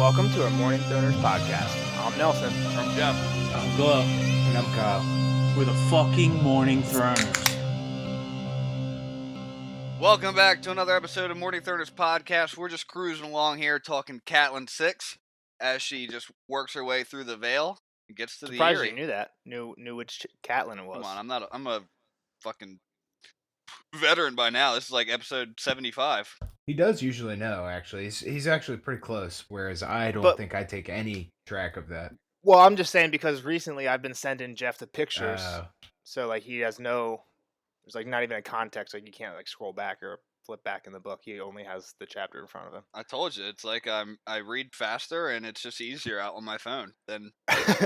welcome to our Morning Stoners podcast. I'm Nelson. I'm Jeff. I'm Glow. And I'm Kyle. We're the fucking Morning Throners. Welcome back to another episode of Morning Throners podcast. We're just cruising along here talking Catelyn 6 as she just works her way through the Vale and gets to the Surprised Eyrie. you knew that. Knew which Catelyn it was. Come on, I'm a fucking veteran by now. This is like episode 75. He does usually know, actually. He's actually pretty close, whereas I don't think I take any track of that. Well, I'm just saying because recently I've been sending Jeff the pictures, so like he has no. There's like not even a context. Like you can't like scroll back or flip back in the book. He only has the chapter in front of him. I told you, it's like I read faster and it's just easier out on my phone than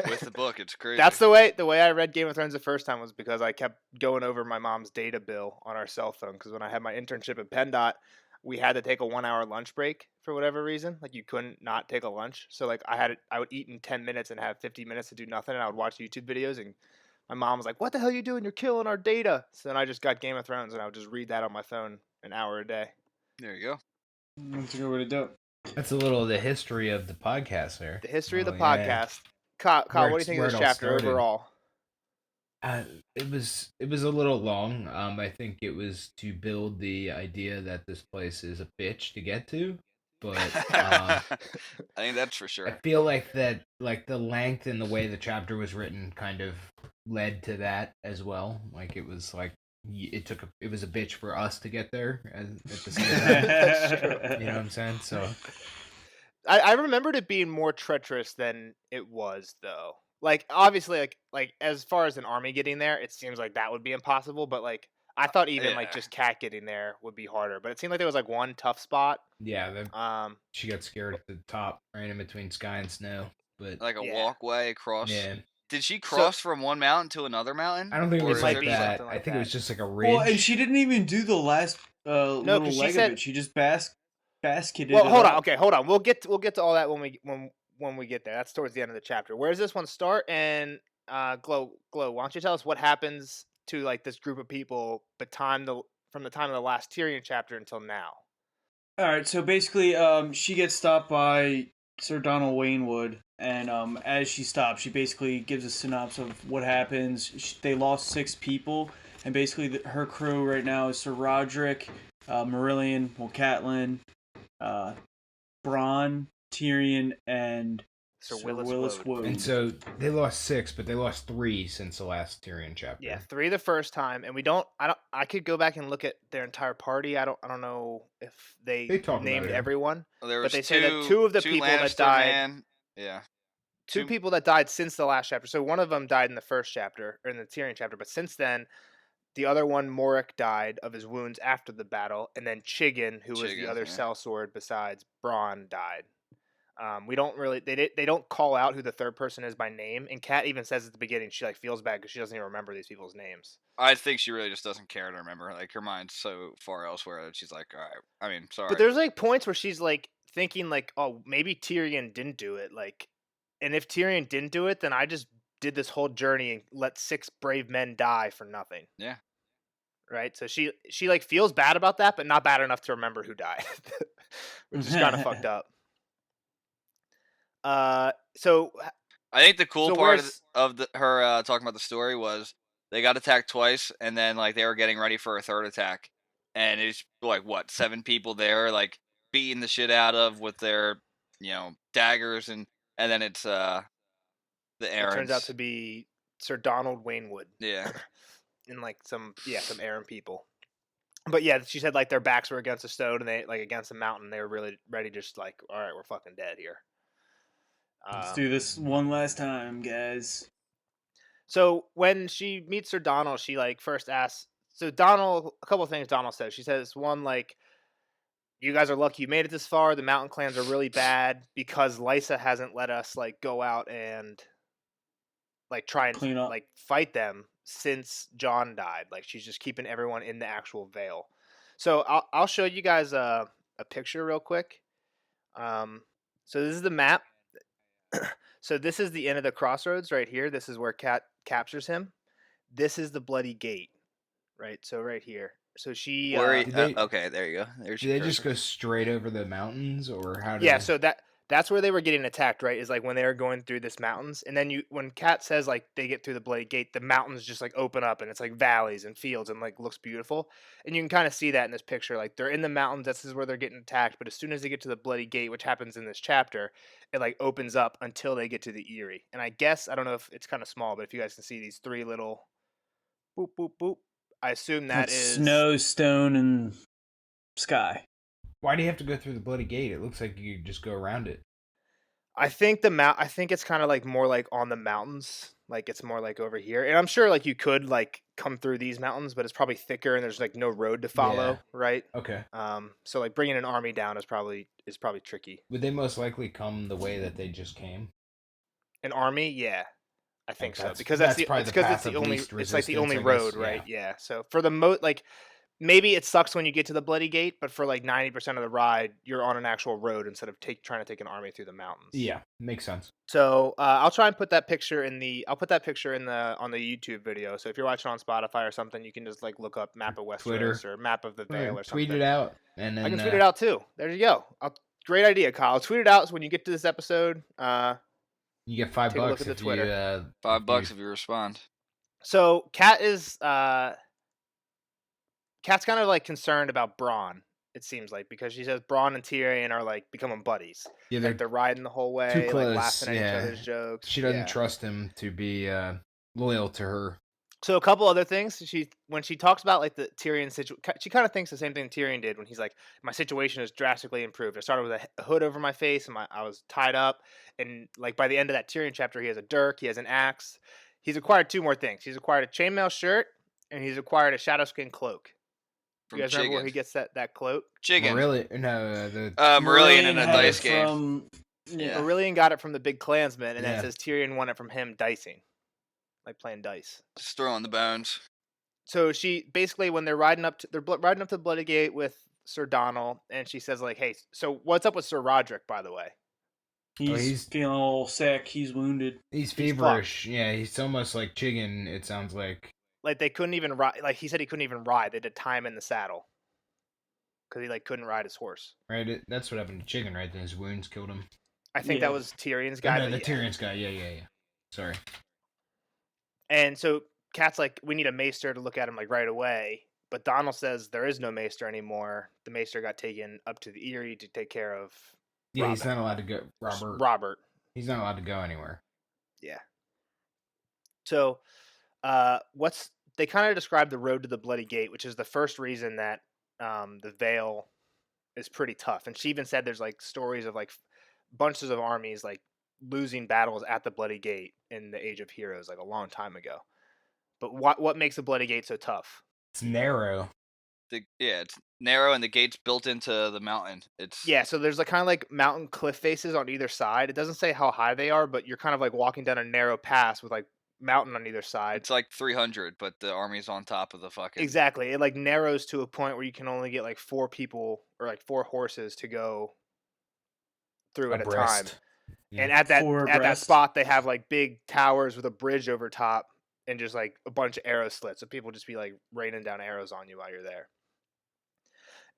with the book. It's crazy. That's the way I read Game of Thrones the first time was because I kept going over my mom's data bill on our cell phone. Because when I had my internship at PennDOT, we had to take a 1 hour lunch break for whatever reason. Like you couldn't not take a lunch. So like I would eat in 10 minutes and have 50 minutes to do nothing. And I would watch YouTube videos and my mom was like, "What the hell are you doing? You're killing our data." So then I just got Game of Thrones and I would just read that on my phone an hour a day. There you go. That's a good way to do it. That's a little of the history of the podcast there. The history of the yeah. podcast. Kyle, what do you think of this chapter overall? It was a little long. I think it was to build the idea that this place is a bitch to get to, but I think that's for I sure. feel like that, like the length and the way the chapter was written, kind of led to that as well. Like it was like it was a bitch for us to get there at the same time. That's true. You know what I'm saying? So I remembered it being more treacherous than it was, though. Like obviously, like as far as an army getting there, it seems like that would be impossible. But like I thought even like just Cat getting there would be harder. But it seemed like there was like one tough spot. Yeah. She got scared at the top, right in between sky and snow. But Like a walkway across. Yeah. Did she cross from one mountain to another mountain? I don't think it was like that. Like I think that. it was just like a ridge. Well, and she didn't even do the last little leg of it. She just basketed. Well, hold on. Okay, hold on. We'll get to all that when we get there. That's towards the end of the chapter. Where does this one start? And Glow, why don't you tell us what happens to like this group of people from the time of the last Tyrion chapter until now? All right. So basically, she gets stopped by Sir Donald Waynwood, and as she stops, she basically gives a synopsis of what happens. They lost 6 people, and basically her crew right now is Sir Roderick, Marillion, Catelyn, Bronn, Tyrion, and Sir Willis Wood. And so they lost 6, but they lost 3 since the last Tyrion chapter. Yeah, 3 the first time, and I could go back and look at their entire party. I don't know if they named everyone, well, but they say that 2 of the people that died. Yeah. 2 people that died since the last chapter. So one of them died in the first chapter, or in the Tyrion chapter, but since then, the other one, Morik, died of his wounds after the battle, and then Chiggin, who was the other sellsword besides Bronn, died. We don't really they don't call out who the third person is by name, and Kat even says at the beginning she like feels bad because she doesn't even remember these people's names. I think she really just doesn't care to remember. Like her mind's so far elsewhere that she's like, all right. I mean, sorry. But there's like points where she's like thinking like, oh, maybe Tyrion didn't do it. Like, and if Tyrion didn't do it, then I just did this whole journey and let 6 brave men die for nothing. Yeah. Right. So she like feels bad about that, but not bad enough to remember who died, which is kind of fucked up. So I think the cool part of her talking about the story was they got attacked twice, and then like they were getting ready for a third attack, and it's like what 7 people there, like beating the shit out of with their daggers, and then it's the Arryns. It turns out to be Sir Donald Waynwood. Yeah, and like some Arryn people. But yeah, she said like their backs were against a stone and they like against a mountain. They were really ready, just like, all right, we're fucking dead here. Let's do this one last time, guys. So when she meets Sir Donald, she like first asks. So Donald, a couple of things Donald says. She says one like, "You guys are lucky you made it this far. The mountain clans are really bad because Lysa hasn't let us like go out and like try and clean up, like fight them since Jon died. Like she's just keeping everyone in the actual Vale." So I'll show you guys a picture real quick. So this is the map. So this is the end of the crossroads right here. This is where Cat captures him. This is the Bloody Gate, right? So right here. So she. okay, there you go. Do they just go straight over the mountains, or how? Yeah. So That's where they were getting attacked, right? Is like when they were going through this mountains, and then when Cat says like they get through the bloody gate, the mountains just like open up, and it's like valleys and fields, and like looks beautiful, and you can kind of see that in this picture. Like they're in the mountains, this is where they're getting attacked, but as soon as they get to the bloody gate, which happens in this chapter, it like opens up until they get to the Erie. And I guess I don't know if it's kind of small, but if you guys can see these three little boop boop boop, I assume that That's is snow, stone, and sky. Why do you have to go through the bloody gate? It looks like you just go around it. I think I think it's kind of like more like on the mountains, like it's more like over here. And I'm sure like you could like come through these mountains, but it's probably thicker and there's like no road to follow, Yeah. right? Okay. So like bringing an army down is probably tricky. Would they most likely come the way that they just came? An army, yeah, I think so, That's- because that's it's probably the because path it's the of only least it's like the only resistance, I guess, road, right? Yeah. So for the like maybe it sucks when you get to the bloody gate, but for like 90% of the ride, you're on an actual road instead of trying to take an army through the mountains. Yeah, makes sense. So I'll try and put that picture in the on the YouTube video. So if you're watching on Spotify or something, you can just like look up map of Twitter. Westeros or map of the Vale or something. Tweet it out, and then I can tweet it out too. There you go. Great idea, Kyle. Tweet it out so when you get to this episode. You get $5 take a look at the if Twitter. you $5 if you respond. So Cat's kind of like concerned about Bronn. It seems like because she says Bronn and Tyrion are like becoming buddies. Yeah, like they're riding the whole way, too close, like laughing at yeah. each other's jokes. She doesn't trust him to be loyal to her. So a couple other things. When she talks about like the Tyrion situation, she kind of thinks the same thing Tyrion did when he's like, my situation has drastically improved. I started with a hood over my face and I was tied up, and like by the end of that Tyrion chapter, he has a dirk, he has an axe. He's acquired two more things. He's acquired a chainmail shirt and he's acquired a shadowskin cloak. You guys remember where he gets that cloak? Chicken. Really? No, the Marillion in a had dice it game. from- yeah. Aurelian got it from the big clansman, and Yeah. then it says Tyrion won it from him dicing, like playing dice. Just throwing the bones. So she basically, when they're riding up to the Bloody Gate with Sir Donald, and she says like, "Hey, so what's up with Sir Roderick, by the way?" He's feeling a little sick. He's wounded. He's feverish. Yeah, he's almost like Chicken. It sounds like. Like they couldn't even ride. Like he said, he couldn't even ride. They did time in the saddle because he like couldn't ride his horse. Right. That's what happened to Chicken, right? Then his wounds killed him. I think that was Tyrion's guy. No, the Tyrion's guy. Yeah. Sorry. And so Cat's like, we need a maester to look at him like right away. But Donald says there is no maester anymore. The maester got taken up to the Erie to take care of. Yeah, Robert. he's not allowed to go. Robert. He's not allowed to go anywhere. Yeah. So, they kind of describe the road to the Bloody Gate, which is the first reason that the Vale is pretty tough. And she even said there's like stories of like bunches of armies like losing battles at the Bloody Gate in the Age of Heroes, like a long time ago. But what makes the Bloody Gate so tough? It's narrow. It's narrow, and the gate's built into the mountain. So there's like kind of like mountain cliff faces on either side. It doesn't say how high they are, but you're kind of like walking down a narrow pass with like mountain on either side. It's like 300, but the army's on top of the fucking. Exactly. It like narrows to a point where you can only get like 4 people or like 4 horses to go through at a time. Yeah. And at that spot, they have like big towers with a bridge over top and just like a bunch of arrow slits. So people just be like raining down arrows on you while you're there.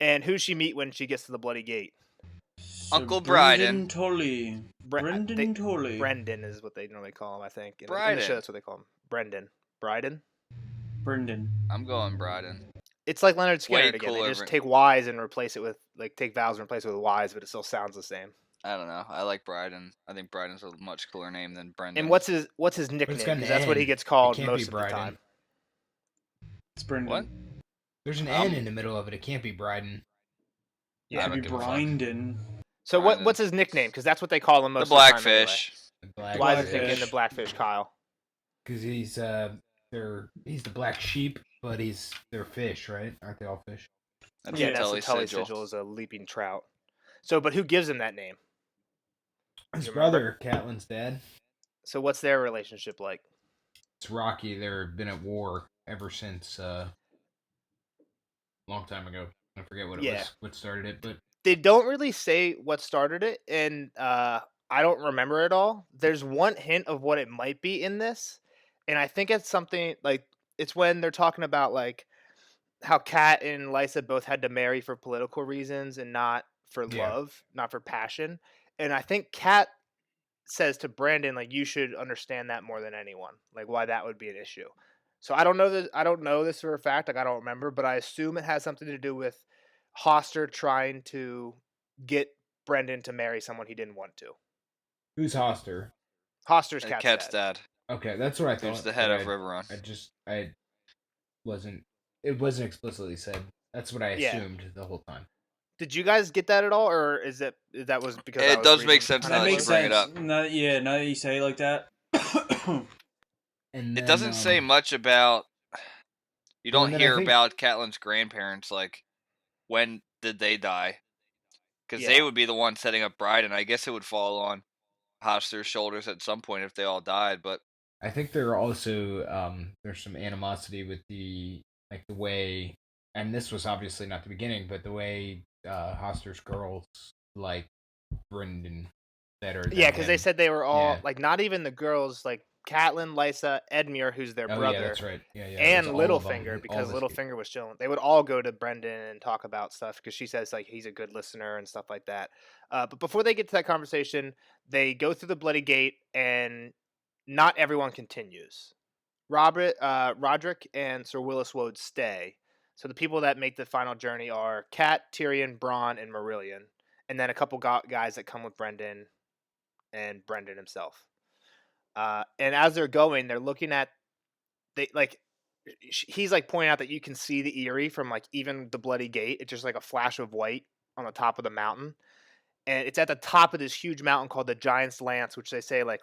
And who she meet when she gets to the Bloody Gate? Uncle Bryden. Brendan Tully. Brendan is what they normally call him, I think. In Bryden. the show, that's what they call him. Brendan. Bryden? Brendan. I'm going Bryden. It's like Leonard Skinner Way again. They cooler. just take Y's and replace it with, like, take vowels and replace it with Y's, but it still sounds the same. I don't know. I like Bryden. I think Bryden's a much cooler name than Brendan. And what's his nickname? Because that's what he gets called most of the time. It's Brendan. What? There's an N in the middle of it. It can't be Bryden. Yeah, it'd be Bryden. So what's his nickname? Because that's what they call him most the of the time. Blackfish. Anyway. Why is he thinking the Blackfish, Kyle? Because he's the black sheep, but they're fish, right? Aren't they all fish? That's the Tully Sigil is a leaping trout. So, but who gives him that name? His brother, Catelyn's dad. So what's their relationship like? It's rocky. They've been at war ever since a long time ago. I forget what it was, what started it, but they don't really say what started it, and I don't remember it all. There's one hint of what it might be in this, and I think it's something like it's when they're talking about like how Kat and Lysa both had to marry for political reasons and not for love, not for passion. And I think Kat says to Brandon, like, you should understand that more than anyone, like why that would be an issue. So I don't know this. I don't know this for a fact. Like I don't remember, but I assume it has something to do with Hoster trying to get Brendan to marry someone he didn't want to. Who's Hoster? Hoster's Kat's Cat's dad. dad. Okay, that's what I Who's thought. the head but of Riverrun. I wasn't. It wasn't explicitly said. That's what I Yeah. assumed the whole time. Did you guys get that at all, or is that was because I It was does reading make sense behind now That the that makes you bring it sense. up. Now that you say it like that. And It then, doesn't say much about. You Well, don't and then I hear think- about Catelyn's grandparents. Like, when did they die? Because Yeah. they would be the one setting up Bride, and I guess it would fall on Hoster's shoulders at some point if they all died. But I think there are also there's some animosity with the way, and this was obviously not the beginning, but the way Hoster's girls like Brendan better. Yeah, than because they him. said they were all Yeah. like not even the girls, like Catelyn, Lysa, Edmure, who's their Oh brother, yeah, that's right. Yeah, yeah. and it was all of them, Littlefinger, all because the- Littlefinger was chilling. They would all go to Brendan and talk about stuff because she says like he's a good listener and stuff like that. But before they get to that conversation, they go through the bloody gate, and not everyone continues. Roderick and Sir Willis Woad stay. So the people that make the final journey are Kat, Tyrion, Bronn, and Marillion, and then a couple guys that come with Brendan and Brendan himself. And as they're going, they're looking at he's like pointing out that you can see the Eyrie from like even the bloody gate. It's just like a flash of white on the top of the mountain, and it's at the top of this huge mountain called the Giant's Lance, which they say like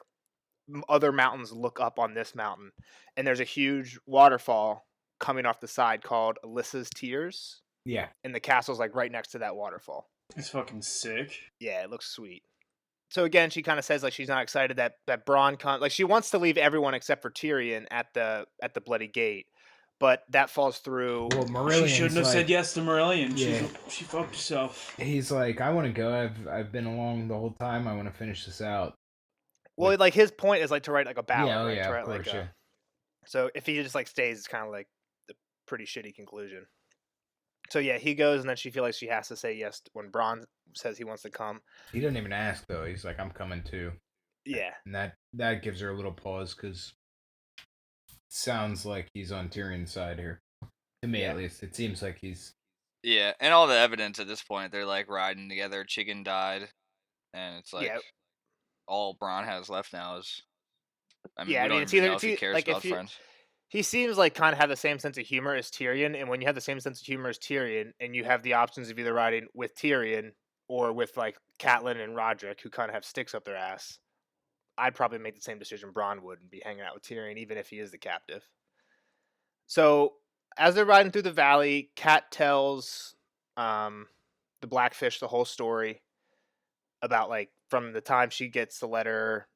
other mountains look up on this mountain, and there's a huge waterfall coming off the side called Alyssa's Tears, Yeah. and the castle's like right next to that waterfall. It's fucking sick. Yeah, it looks sweet. So again, she kind of says like she's not excited that Bronn like she wants to leave everyone except for Tyrion at the bloody gate, but that falls through. Well, Marillion. She shouldn't have said yes to Marillion. Yeah. She fucked herself. He's like, I want to go. I've been along the whole time. I want to finish this out. Well, like his point is like to write like a ballad, Yeah, right? yeah, To of write, course, like, yeah. So if he just like stays, it's kind of like a pretty shitty conclusion. So yeah, he goes, and then she feels like she has to say yes when Bronn says he wants to come. He doesn't even ask though. He's like, I'm coming too. Yeah, And that gives her a little pause because sounds like he's on Tyrion's side here. To me, at least, it seems like he's. yeah, and all the evidence at this point, they're like riding together. Chicken died, and it's like all Bronn has left now is. I mean, we don't even know if he cares about friends. He seems like kind of have the same sense of humor as Tyrion, and when you have the same sense of humor as Tyrion, and you have the options of either riding with Tyrion or with like Catelyn and Roderick, who kind of have sticks up their ass, I'd probably make the same decision Bronn would and be hanging out with Tyrion, even if he is the captive. So as they're riding through the valley, Kat tells the Blackfish the whole story about like from the time she gets the letter,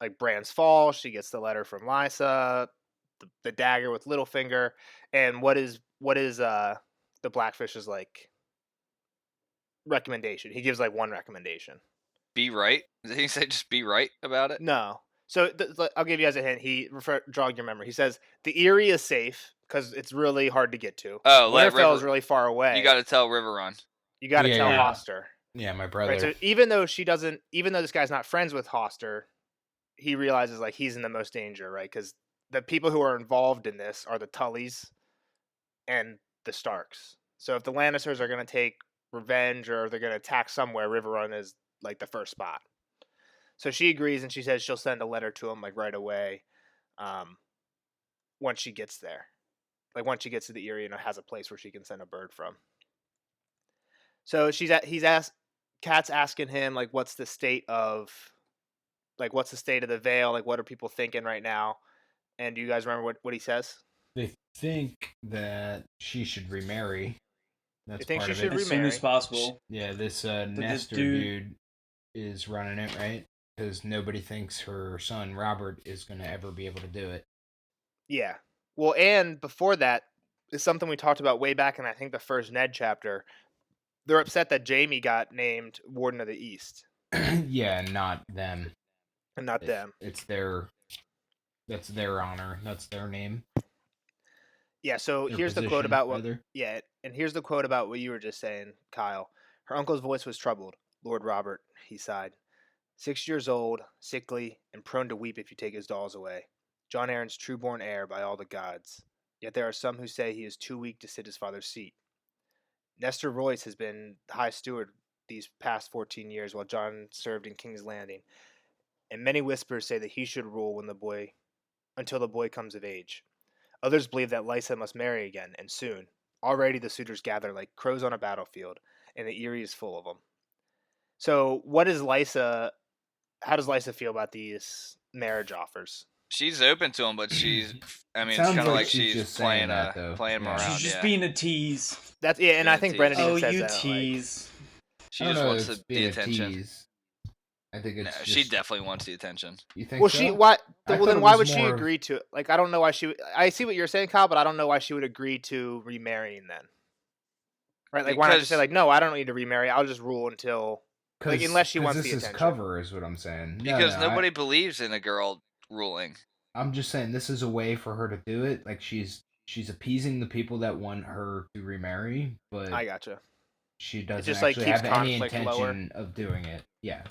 like Bran's Fall, she gets the letter from Lysa, the dagger with Littlefinger, and what is the Blackfish's like recommendation. He gives like one recommendation. Be right. Did he say just be right about it? No. So I'll give you guys a hint. He jog your memory. He says the Eyrie is safe because it's really hard to get to. Oh, Winterfell is really far away. You got to tell Riverrun. You got to tell yeah. Hoster. Yeah, my brother. Right, so even though this guy's not friends with Hoster, he realizes like he's in the most danger, right? Because the people who are involved in this are the Tullys and the Starks. So if the Lannisters are going to take revenge or they're going to attack somewhere, Riverrun is like the first spot. So she agrees, and she says she'll send a letter to him like right away once she gets there. Like once she gets to the Eyrie and has a place where she can send a bird from. So Kat's asking him like what's the state of the Vale? Like what are people thinking right now? And do you guys remember what he says? They think that she should remarry. That's think part she of it. should As soon as possible. Yeah, this this Nestor dude is running it, right? Because nobody thinks her son Robert is going to ever be able to do it. Yeah. Well, and before that is something we talked about way back in I think the first Ned chapter. They're upset that Jaime got named Warden of the East. Yeah, not them. And not them. It's that's their honor. That's their name. Yeah, so Their here's the quote position, about what rather. yeah, and here's the quote about what you were just saying, Kyle. Her uncle's voice was troubled. Lord Robert, he sighed. 6 years old, sickly, and prone to weep if you take his dolls away. Jon Arryn's true-born heir by all the gods. Yet there are some who say he is too weak to sit his father's seat. Nestor Royce has been the High Steward these past 14 years while Jon served in King's Landing, and many whispers say that he should rule until the boy comes of age. Others believe that Lysa must marry again, and soon. Already the suitors gather like crows on a battlefield, and the Eyrie is full of them. So, how does Lysa feel about these marriage offers? She's open to him, but she's. I mean, it's Sounds kind of like like she's she's just saying playing that, though. playing him Yeah. around. She's just yeah. being a tease. That's and Being I a think tease. Brendan even Oh, says you that. tease. She I don't just know, wants it's the being a attention. tease. I think No, it's she just, definitely wants the attention. you think Well, so? she why? I Well, thought then it why was would she more of- agree to it? Like, I don't know why she. I see what you're saying, Kyle, but I don't know why she would agree to remarrying then. Right? Like, why not just say Because- like, no, I don't need to remarry. I'll just rule until like, unless she wants this the is attention. cover, is what I'm saying. Because no, nobody believes in a girl ruling. I'm just saying this is a way for her to do it. Like she's appeasing the people that want her to remarry, but I gotcha. she doesn't just, like, actually keeps have any conflict intention lower. of doing it. Yeah.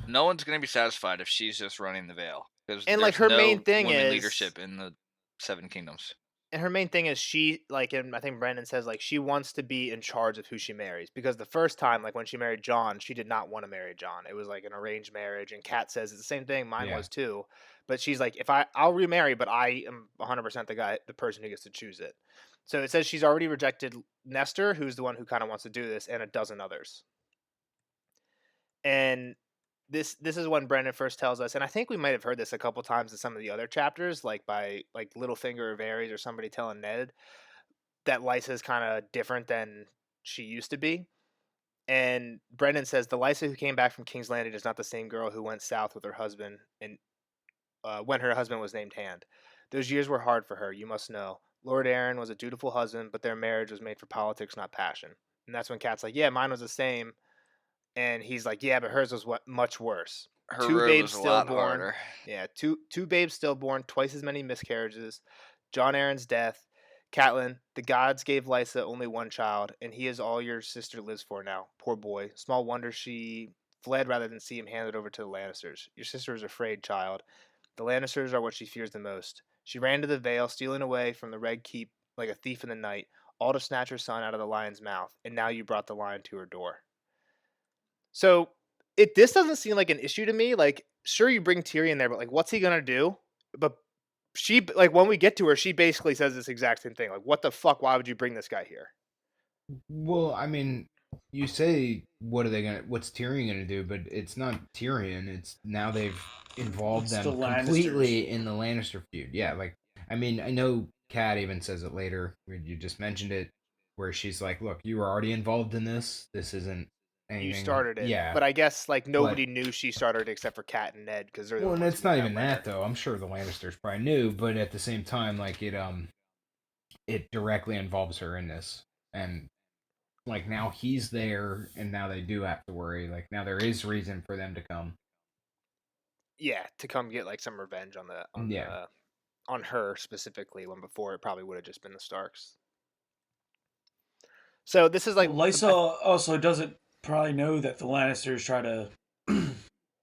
No one's gonna be satisfied if she's just running the veil. Because And, like, there's her main thing women is- leadership in the Seven Kingdoms. And her main thing is she like, and I think Brandon says like she wants to be in charge of who she marries because the first time like when she married Jon, she did not want to marry Jon. It was like an arranged marriage, and Kat says it's the same thing. Mine Yeah. was too, but she's like, I'll remarry, but I am 100% the person who gets to choose it. So it says she's already rejected Nestor, who's the one who kind of wants to do this, and a dozen others. And this is when Brendan first tells us, and I think we might have heard this a couple times in some of the other chapters, like by like Littlefinger or Varys or somebody telling Ned that Lysa is kind of different than she used to be. And Brendan says the Lysa who came back from King's Landing is not the same girl who went south with her husband and when her husband was named Hand. Those years were hard for her, you must know. Lord Arryn was a dutiful husband, but their marriage was made for politics, not passion. And that's when Kat's like, yeah, mine was the same. And he's like, yeah, but hers was much worse. Her Two road babes was a still lot born. harder. Yeah, two babes stillborn, twice as many miscarriages. Jon Arryn's death. Catelyn, the gods gave Lysa only one child, and he is all your sister lives for now. Poor boy. Small wonder she fled rather than see him handed over to the Lannisters. Your sister is afraid, child. The Lannisters are what she fears the most. She ran to the Vale, stealing away from the Red Keep like a thief in the night, all to snatch her son out of the lion's mouth, and now you brought the lion to her door. So this doesn't seem like an issue to me. Like, sure, you bring Tyrion there, but like, what's he gonna do? But she, like, when we get to her, she basically says this exact same thing. Like, what the fuck? Why would you bring this guy here? Well, I mean, you say what's Tyrion gonna do, but it's not Tyrion. It's now they've involved It's them the completely Lannisters. in the Lannister feud. Yeah, like I mean, I know Kat even says it later. Where you just mentioned it, where she's like, "Look, you were already involved in this. This isn't anything." You started it, Yeah, but I guess like nobody knew she started it except for Kat and Ned because they're the well, and ones it's who not got even later. that though. I'm sure the Lannisters probably knew, but at the same time, like it directly involves her in this, and like now he's there, and now they do have to worry. Like now there is reason for them to come. Yeah, to come get like some revenge on her specifically. When before it probably would have just been the Starks. So this is like Lysa also doesn't probably know that the Lannisters try to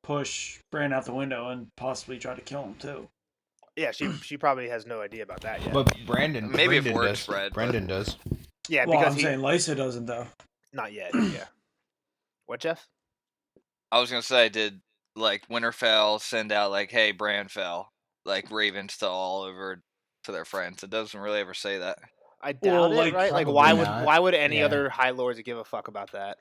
push Bran out the window and possibly try to kill him too. Yeah, she probably has no idea about that yet. But Brendan Maybe if word does. spread, but- Brendan does. Yeah, Well, because I'm saying Lysa doesn't though. not yet. Yeah. What, Jeff? I was gonna say, did like Winterfell send out like, "Hey, Bran fell," like ravens to all over to their friends? It doesn't really ever say that. I doubt Well, it, like, right? Like, probably not. why would any Yeah. other High Lords give a fuck about that?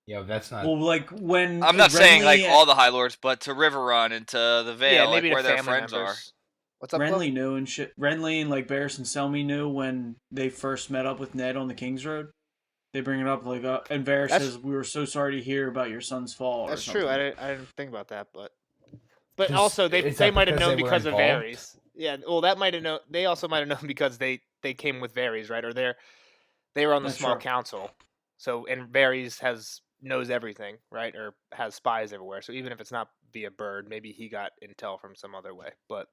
Yeah, that's not. Well, like when I'm not saying like Renly- all the High Lords, but to Riverrun and to the Vale, Yeah, maybe like where to their family friends members. What's up, Renly Chloe? knew and shit. Renly and like Barris and Selmy knew when they first met up with Ned on the King's Road. They bring it up like, and Varys That's- says, "We were so sorry to hear about your son's fall." That's or true. something. I didn't think about that, but Just- also they is that might have because known they were because of involved? Varys. Yeah, well, that might have known. They also might have known because they came with Varys, right? Or they were on the That's small true. council. So and Varys knows everything, right? Or has spies everywhere. So even if it's not via Bird, maybe he got intel from some other way. But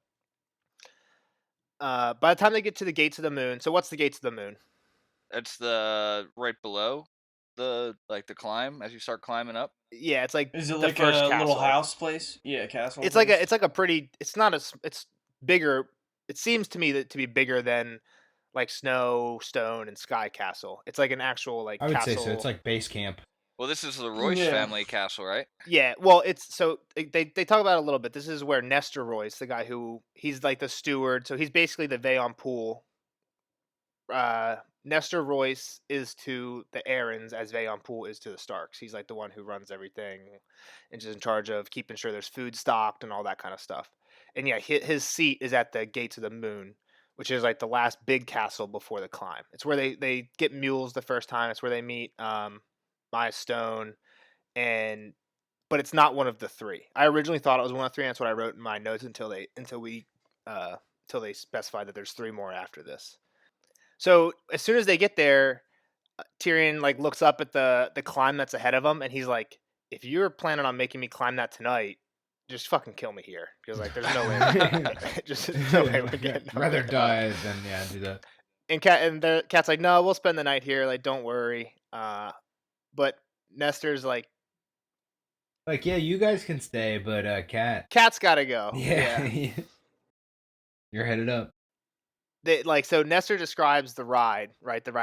by the time they get to the Gates of the Moon, so what's the Gates of the Moon? It's the right below the climb as you start climbing up? Yeah, it's like Is it the like first a castle. little house place? Yeah, castle. It's place. like a pretty. It's not it's bigger. It seems to me to be bigger than like Snow, Stone, and Sky Castle. It's like an actual like I would castle. say so. It's like base camp. Well, this is the Royce family castle, right? Yeah, well, it's so they talk about it a little bit. This is where Nestor Royce, the guy who he's like the steward, so he's basically the Veon Pool. Nestor Royce is to the Aarons as Veon Pool is to the Starks. He's like the one who runs everything and is in charge of keeping sure there's food stocked and all that kind of stuff. And yeah, his seat is at the Gates of the Moon, which is like the last big castle before the climb. It's where they get mules the first time. It's where they meet Maya Stone, but it's not one of the three. I originally thought it was one of three, and that's what I wrote in my notes until they specified that there's three more after this. So as soon as they get there, Tyrion like looks up at the climb that's ahead of him, and he's like, "If you're planning on making me climb that tonight, just fucking kill me here, because like there's no way, just no way we're getting rather die than do that." And the Cat's like, "No, we'll spend the night here. Like, don't worry." But Nestor's like, yeah, you guys can stay, but Cat's gotta go. Yeah. You're headed up. So Nestor describes the ride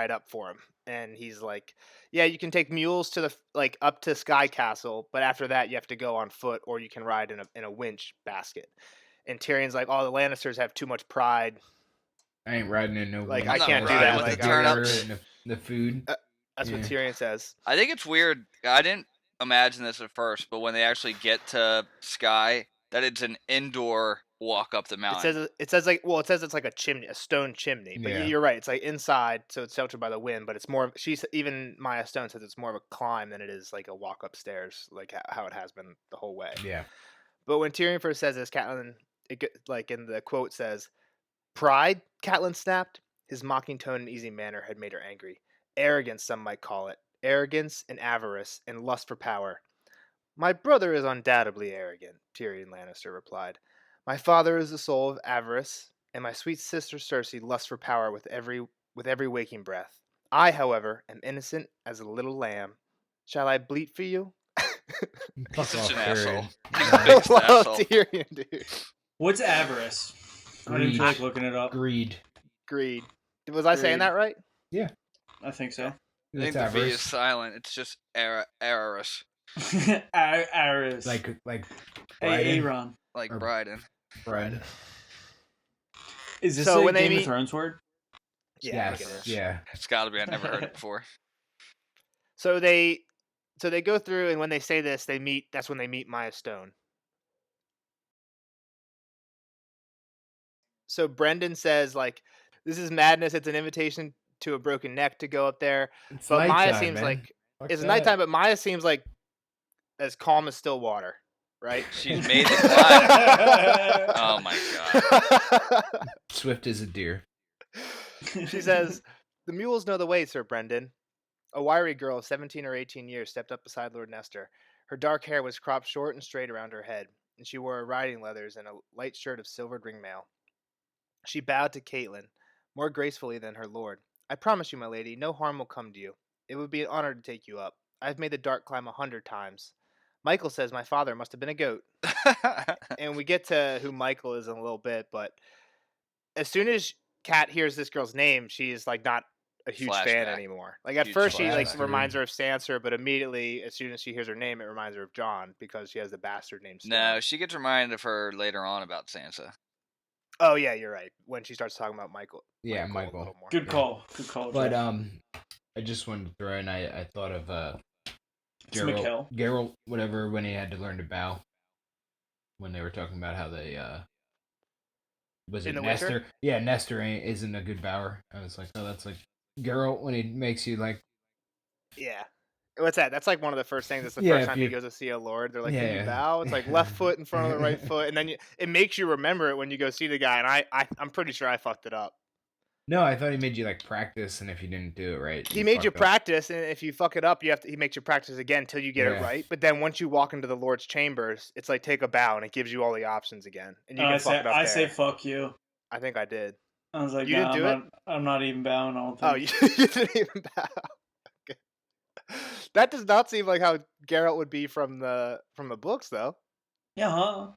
up for him, and he's like, "Yeah, you can take mules to the up to Sky Castle, but after that you have to go on foot, or you can ride in a winch basket." And Tyrion's like, "Oh, the Lannisters have too much pride. I ain't riding in no Like winch. I can't do that. With Like the turnips and the food." That's what Tyrion says. I think it's weird. I didn't imagine this at first, but when they actually get to Sky, that it's an indoor walk up the mountain. It says it's like a chimney, a stone chimney. But Yeah. you're right. It's like inside, so it's sheltered by the wind. But it's more. Even Maya Stone says it's more of a climb than it is like a walk upstairs, like how it has been the whole way. Yeah. But when Tyrion first says this, Catelyn, like in the quote says, "Pride." Catelyn snapped. His mocking tone and easy manner had made her angry. Arrogance, some might call it. Arrogance and avarice and lust for power. "My brother is undoubtedly arrogant," Tyrion Lannister replied. "My father is the soul of avarice, and my sweet sister Cersei lusts for power with every waking breath. I, however, am innocent as a little lamb. Shall I bleat for you?" He's such an asshole. He's the biggest asshole. Tyrion, dude. What's avarice? I didn't feel like looking it up. Greed. Was I saying that right? Yeah. I think so. I think the V is silent. It's just Aris. Aris. Like Aaron. Like Bryden. Bryden. Is this so a when Game they of Thrones word? Yeah, yes. Yeah. It's got to be. I've never heard it before. So they go through, and when they say this, they meet. That's when they meet Maya Stone. So Brendan says, like, "This is madness. It's an invitation to a broken neck to go up there." It's but Maya nighttime, seems man. like Fuck it's that. nighttime, but Maya seems like as calm as still water, right? She's made the climb. Oh my god. Swift as a deer. She says, "The mules know the way, Sir Brendan." A wiry girl of 17 or 18 years stepped up beside Lord Nestor. Her dark hair was cropped short and straight around her head, and she wore riding leathers and a light shirt of silvered ringmail. She bowed to Catelyn, more gracefully than her lord. "I promise you, my lady, no harm will come to you. It would be an honor to take you up. I've made the dark climb 100 times. Michael says my father must have been a goat." And we get to who Michael is in a little bit, but as soon as Kat hears this girl's name, she's like not a huge fan anymore. Like at first she like reminds her of Sansa, but immediately as soon as she hears her name, it reminds her of Jon because she has the bastard named Storm. No, she gets reminded of her later on about Sansa. Oh yeah, you're right. When she starts talking about Michael. Yeah, Michael. Good call. But I just wanted to throw in. I thought of Geralt, whatever, when he had to learn to bow. When they were talking about how they was it Nestor? Winter? Yeah, Nestor isn't a good bower. I was like, oh, that's like Geralt when he makes you like. Yeah. What's that? That's like one of the first things. It's the first time he goes to see a lord. They're like, "Can you bow?" It's like left foot in front of the right foot, and then it makes you remember it when you go see the guy. And I'm pretty sure I fucked it up. No, I thought he made you like practice, and if you didn't do it right, he made you practice, and if you fuck it up, he makes you practice again till you get it right. But then once you walk into the Lord's chambers, it's like take a bow, and it gives you all the options again, and you can fuck it up. I say fuck you. I think I did. I was like, you didn't do it. I'm not even bowing all the Oh, time. you didn't even bow. Okay. That does not seem like how Geralt would be from the books, though. Yeah, huh?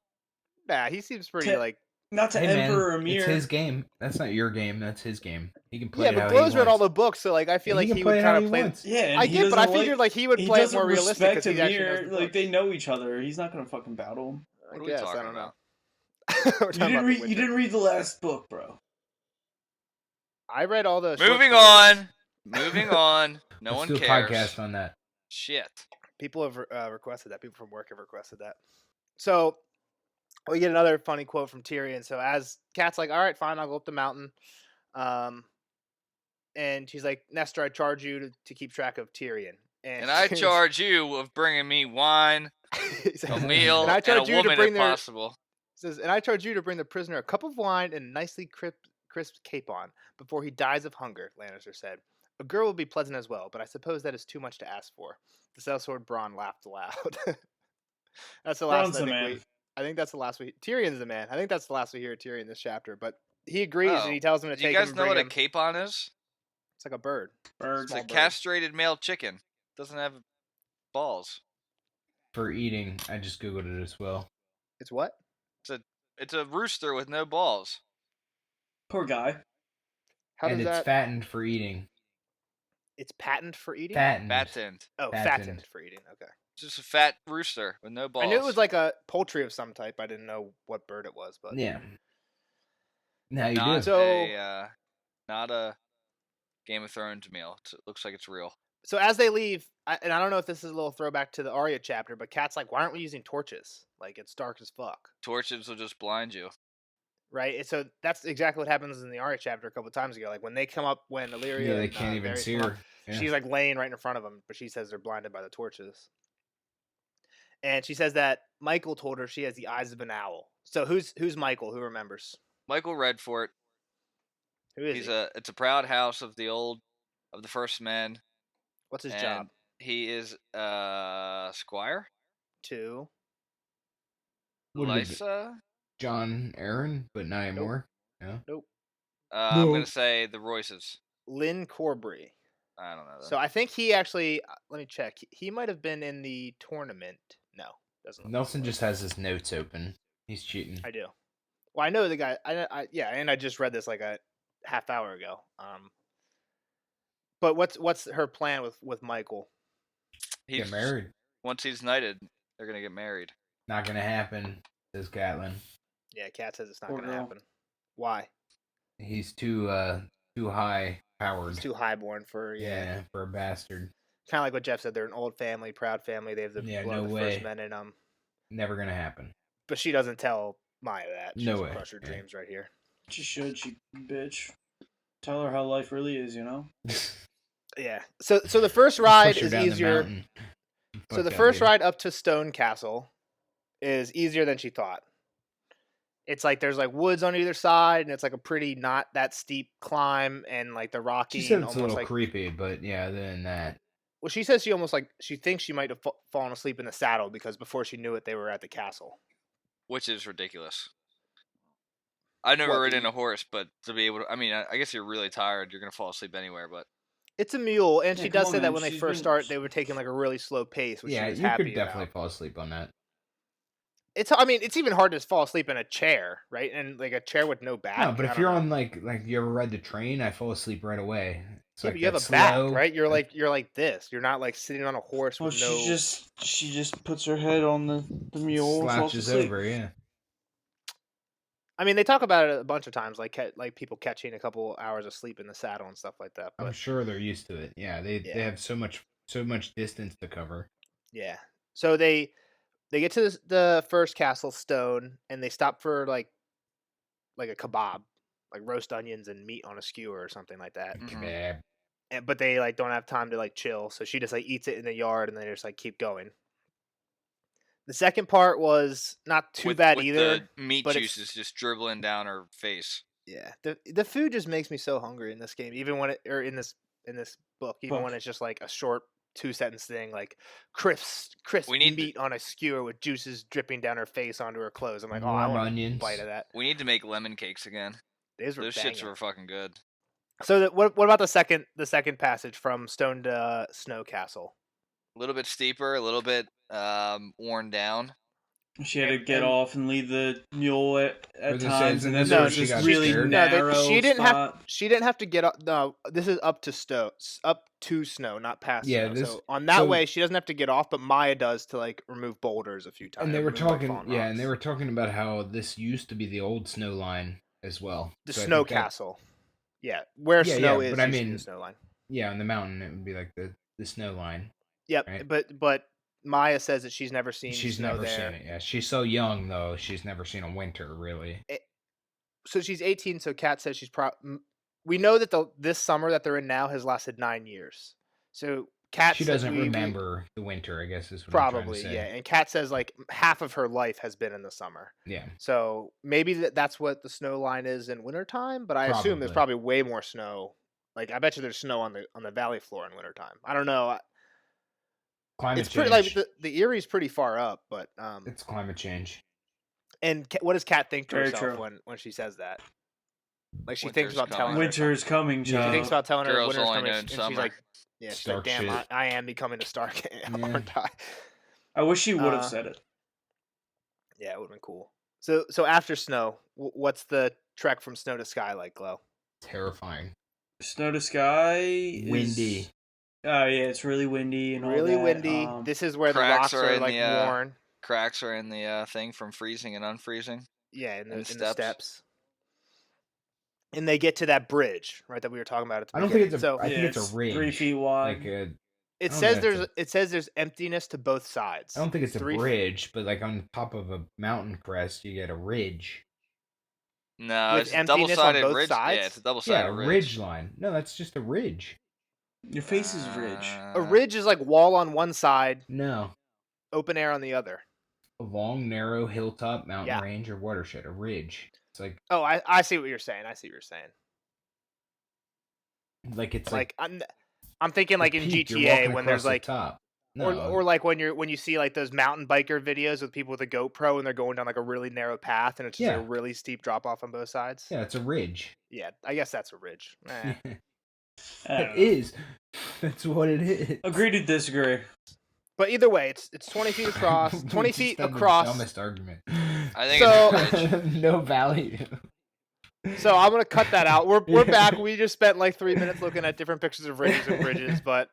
Nah, he seems pretty like. Not to Hey man, Emperor it's Emir. his game. That's not your game. That's his game. He can play Yeah, it but how Glow's he read all wants. the books, so like I feel He like can he play would it kind how of he play. wants. Yeah, and I he get, but I doesn't figured like he would he play it doesn't more realistic respect because he actually knows Emir. the Like they books. know each other. He's not gonna fucking battle him. I What are we guess talking I don't know. about? We're talking about The Witcher. You didn't read the last book, bro. I read all the. short Moving stories. on. Moving on. No Let's one do a cares. podcast on that. Shit. People have requested that. People from work have requested that. So we get another funny quote from Tyrion. So as Kat's like, all right, fine, I'll go up the mountain. And she's like, Nestor, I charge you to keep track of Tyrion. And I charge you of bringing me wine, a meal, and I and charge a you to woman bring if possible. says, and I charge you to bring the prisoner a cup of wine and a nicely crisp capon before he dies of hunger, Lannister said. A girl would be pleasant as well, but I suppose that is too much to ask for. The sellsword Bronn laughed aloud. That's the last Bronn's the man. I think that's the last we. Tyrion's the man. I think that's the last we hear of Tyrion in this chapter. But he agrees Oh, and he tells him to Do you take him. guys And know bring what a him. capon is? It's like a bird. Bird. It's Small a bird. castrated male chicken. Doesn't have balls. For eating, I just googled it as well. It's what? It's a rooster with no balls. Poor guy. How And does it's that? fattened for eating. It's patent for eating. Fattened. Fattened. Oh, fattened. fattened for eating. Okay. It's just a fat rooster with no balls. I knew it was like a poultry of some type. I didn't know what bird it was, but Yeah. Now you not do. So- not a Game of Thrones meal. It looks like it's real. So as they leave, and I don't know if this is a little throwback to the Arya chapter, but Kat's like, "Why aren't we using torches? Like it's dark as fuck." Torches will just blind you. Right. And so that's exactly what happens in the Arya chapter a couple times ago. Like when they come up, when Illyria, Yeah, they and, can't even Varys see come her. up, Yeah. she's like laying right in front of them, but she says they're blinded by the torches. And she says that Michael told her she has the eyes of an owl. So who's Michael? Who remembers? Michael Redfort. Who is He's he? it's a proud house of the first men. What's his and job? He is squire. Two. What did it be? Lysa. John Aaron, but not anymore. Yeah. Nope. I'm No. gonna say the Royces. Lynn Corbry. I don't know. So I think he actually. Let me check. He might have been in the tournament. No, doesn't. Look Nelson like it. just has his notes open. He's cheating. I do. Well, I know the guy. Yeah, and I just read this like a half hour ago. But what's her plan with Michael? Get married. Once he's knighted, they're gonna get married. Not gonna happen, says Catelyn. Yeah, Kat says it's not Poor going to girl. happen. Why? He's too high powered. He's too highborn for Yeah, for a bastard. Kind of like what Jeff said. They're an old family, proud family. They have the Yeah, blood no of the way. first men in them. Never gonna happen. But she doesn't tell Maya that. She No doesn't way. crush her Yeah. dreams right here. She should, she bitch. Tell her how life really is, you know? Yeah. So the first ride Push her is down the easier. mountain. So Fuck the that first lady. ride up to Stone Castle is easier than she thought. It's like there's like woods on either side, and it's like a pretty not that steep climb, and like the rocky. She said and it's a almost little like, creepy, but yeah, other than that. well, she says she thinks she might have fallen asleep in the saddle because before she knew it, they were at the castle. Which is ridiculous. I've never What, ridden the- a horse, but to be able to, I mean, I guess you're really tired. You're gonna fall asleep anywhere, but It's a mule, and Yeah, she come does on, say that man, when they she's first been- start, they were taking like a really slow pace, which Yeah, she was you happy could definitely about. fall asleep on that. I mean, it's even hard to fall asleep in a chair, right? And like a chair with no back. No, but I if don't you're know. on like you ever ride the train, I fall asleep right away. It's Yeah, like but you have a that back, slow- right? You're like this. You're not like sitting on a horse Well, with no. she just puts her head on the mule and falls slouches asleep. over, yeah. I mean, they talk about it a bunch of times, like people catching a couple hours of sleep in the saddle and stuff like that. I'm But sure they're used to it. Yeah, they Yeah. have so much distance to cover. yeah, so they get to the first castle stone, and they stop for like a kebab, like roast onions and meat on a skewer or something like that. Mhm. Kebab. But they like don't have time to like chill, so she just like eats it in the yard, and they just like keep going. The second part was not too bad with either. The meat but it's- juices just dribbling down her face. Yeah, the food just makes me so hungry in this game, even when in this book, even when Book. it's just like a short 2-sentence thing, like crisp We need meat on a skewer with juices dripping down her face onto her clothes. I'm like, oh, I Warm want a onions. bite of that. We need to make lemon cakes again. Those were Those banging. shits were fucking good. So what about the second passage from Stone to Snow Castle? A little bit steeper, a little bit worn down. She had to get off and lead the mule at times, and then this there where was she this got really scared? narrow she didn't spot. She didn't have to get up. No, this is up to snow, not past snow. So on that way, she doesn't have to get off, but Maya does to like remove boulders a few times. And they were talking about how this used to be the old snow line as well. The snow castle. Yeah, where snow is. But I mean, the snow line. Yeah, on the mountain it would be like the snow line. Yep, right? but Maya says that she's never seen. She's snow never there. seen it. Yeah, she's so young though. She's never seen a winter really. So she's 18. So Kat says she's we know that this summer that they're in now has lasted 9 years. So Kat she doesn't remember the winter. I guess is what probably I'm trying to say. Yeah. And Kat says like half of her life has been in the summer. Yeah. So maybe that's what the snow line is in wintertime, but I assume there's probably way more snow. Like I bet you there's snow on the valley floor in wintertime. I don't know. Climate change. Pretty like the Erie's pretty far up, but it's climate change. And what does Kat think to herself when she says that? Like she thinks about telling winter's coming, child. She thinks about telling her Girls winter's only coming, know in and summer. she's like, yeah, she's like, damn, I am becoming a Stark, aren't I? I wish she would have said it. Yeah, it would have been cool. So after snow, what's the trek from snow to sky like, Glow? Terrifying. Snow to sky. Windy. Oh yeah, it's really windy and really all that. windy. This is where the rocks are like worn. Cracks are in the thing from freezing and unfreezing. Yeah, in the steps. And they get to that bridge, right, that we were talking about at the beginning. I think it's a ridge. 3 feet wide. Like it says there's emptiness to both sides. I don't think it's a bridge, but like on top of a mountain crest, you get a ridge. No, it's a double-sided ridge. Sides? Yeah, it's a double-sided ridge line. No, that's just a ridge. Your face is ridge. A ridge is like wall on one side. No. Open air on the other. A long, narrow hilltop, mountain range, or watershed. A ridge. It's like. Oh, I see what you're saying. Like it's like I'm thinking like in GTA when there's like top. No. Or like when you see like those mountain biker videos with people with a GoPro and they're going down like a really narrow path and it's just a really steep drop off on both sides. Yeah, it's a ridge. Yeah, I guess that's a ridge. It is. That's what it is. Agree to disagree. But either way, it's 20 feet across, 20 feet across. The dumbest argument. I think it's a ridge. No value. So I'm gonna cut that out. We're back. We just spent like 3 minutes looking at different pictures of ridges and bridges, but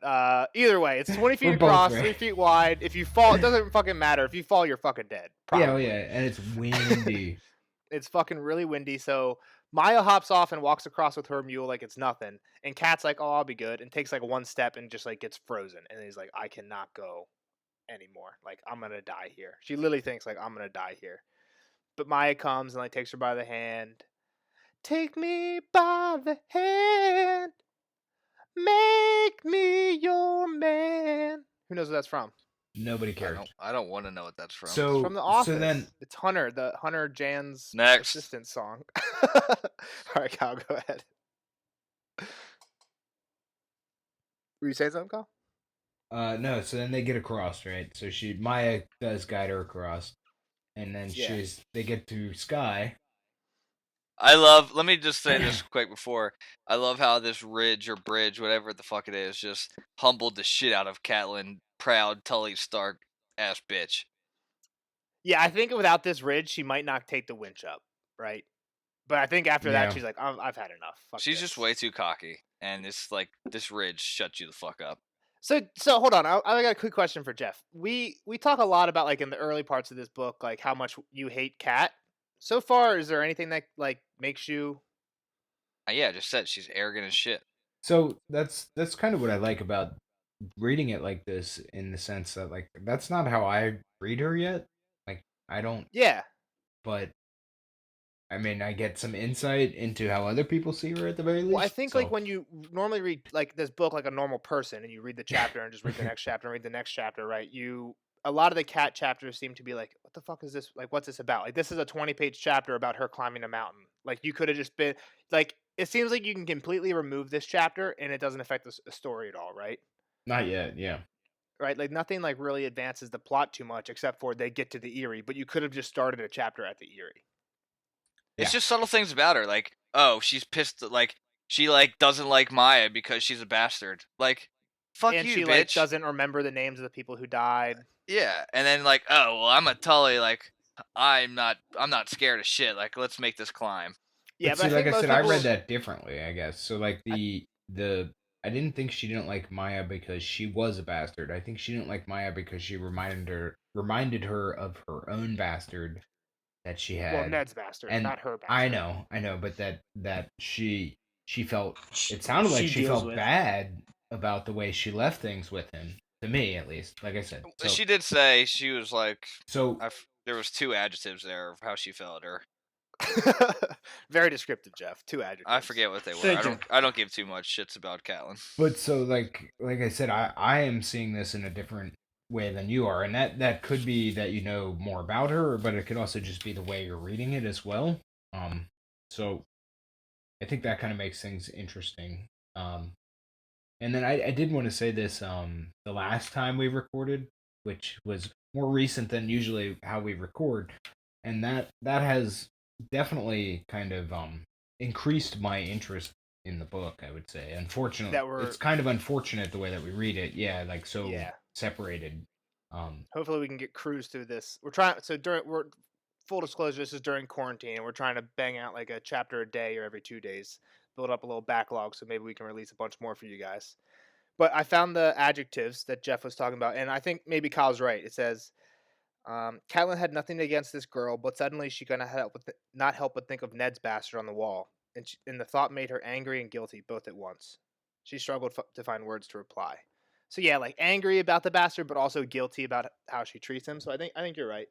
either way, it's 20 feet across, 3 feet wide. If you fall, it doesn't fucking matter. If you fall, you're fucking dead. Probably. Yeah, and it's windy. It's fucking really windy. So Maya hops off and walks across with her mule like it's nothing, and Kat's like, "Oh, I'll be good," and takes like one step and just like gets frozen, and he's like, "I cannot go anymore. Like I'm gonna die here." She literally thinks like I'm gonna die here, but Maya comes and like takes her by the hand. Take me by the hand, make me your man. Who knows what that's from? Nobody cares. I don't want to know what that's from. So it's from The Office. So then it's Hunter, the Hunter Jan's next assistant song. All right, Kyle, go ahead. Were you saying something, Kyle? No. So then they get across, right? So Maya does guide her across, and then they get to Sky. Let me just say this quick before. I love how this ridge or bridge, whatever the fuck it is, just humbled the shit out of Catelyn, proud Tully Stark ass bitch. Yeah, I think without this ridge, she might not take the winch up, right? But I think after that, she's like, I've had enough. She's just way too cocky, and it's like, this ridge shuts you the fuck up. So hold on. I got a quick question for Jeff. We talk a lot about, like, in the early parts of this book, like, how much you hate Kat. So far, is there anything that like makes you? Yeah, I just said she's arrogant as shit. So that's kind of what I like about reading it like this, in the sense that like that's not how I read her yet. Like I don't. Yeah. But I mean, I get some insight into how other people see her at the very least. Well, I think like when you normally read like this book like a normal person, and you read the chapter and just read the next chapter and read the next chapter, right? A lot of the Kat chapters seem to be like, what the fuck is this? Like, what's this about? Like, this is a 20-page chapter about her climbing a mountain. Like, you could have just been like, it seems like you can completely remove this chapter and it doesn't affect the story at all, right? Not yet, yeah. Right, like nothing like really advances the plot too much, except for they get to the Erie. But you could have just started a chapter at the Erie. It's just subtle things about her, like, oh, she's pissed, like she like doesn't like Maya because she's a bastard. Like, fuck and you, she bitch. like doesn't remember the names of the people who died. Yeah, and then like, oh well, I'm a Tully. Like, I'm not scared of shit. Like, let's make this climb. Yeah, But but see, I like think I most said, I people. read that differently, I guess. So like the I didn't think she didn't like Maya because she was a bastard. I think she didn't like Maya because she reminded her of her own bastard that she Well, had. Ned's bastard, And not her bastard. I know, but that she felt, it sounded like she deals felt with. bad about the way she left things with him. To me, at least, like I said. So, She did say she was like, so there was 2 adjectives there of how she felt her. Very descriptive, Jeff. 2 adjectives. I forget what they were. Thank you. I don't give too much shits about Catelyn. But so like I said, I am seeing this in a different way than you are, and that could be that you know more about her, but it could also just be the way you're reading it as well. So I think that kind of makes things interesting. And then I did want to say this, the last time we recorded, which was more recent than usually how we record, and that has definitely kind of increased my interest in the book, I would say. Unfortunately, it's kind of unfortunate the way that we read it. Yeah, like so separated. Hopefully we can get cruise through this. We're full disclosure, this is during quarantine, and we're trying to bang out like a chapter a day or every 2 days, build up a little backlog, so maybe we can release a bunch more for you guys. But I found the adjectives that Jeff was talking about, and I think maybe Kyle's right. It says, Catelyn had nothing against this girl, but suddenly she could not help but think of Ned's bastard on the wall, and the thought made her angry and guilty both at once. She struggled to find words to reply. So yeah, like angry about the bastard, but also guilty about how she treats him. So I think you're right.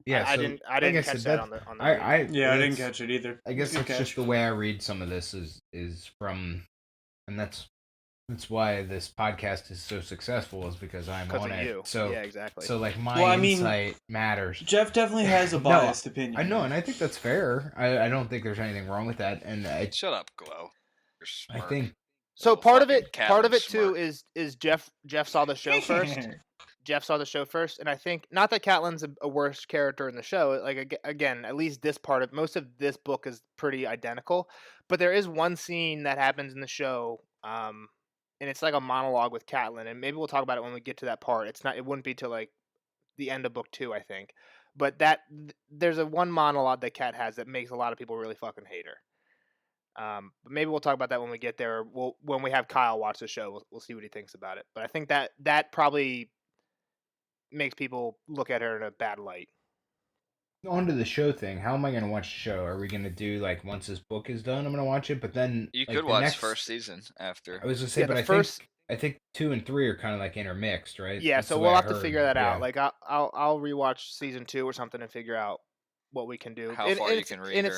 Yeah, I didn't catch that on the. I didn't catch it either. I guess that's just the way I read some of this is from, and that's why this podcast is so successful, is because I'm on it. You. So yeah, exactly. So like my insight matters. Jeff definitely has a biased opinion. I know, and I think that's fair. I don't think there's anything wrong with that. And shut up, Glow. I think so. Part of it too is Jeff saw the show first. Jeff saw the show first, and I think not that Catelyn's a worse character in the show. Like again, at least this part of most of this book is pretty identical, but there is one scene that happens in the show, and it's like a monologue with Catelyn, and maybe we'll talk about it when we get to that part. It wouldn't be till like the end of book 2, I think, but there's a one monologue that Cat has that makes a lot of people really fucking hate her. But maybe we'll talk about that when we get there. When we have Kyle watch the show, we'll see what he thinks about it. But I think that probably makes people look at her in a bad light. On to the show thing. How am I going to watch the show? Are we going to do like once this book is done, I'm going to watch it, but then you could watch first season after. I was going to say, but I think 2 and 3 are kind of like intermixed, right? Yeah, so we'll have to figure that out. Like I'll rewatch season 2 or something and figure out what we can do. How far you can read. And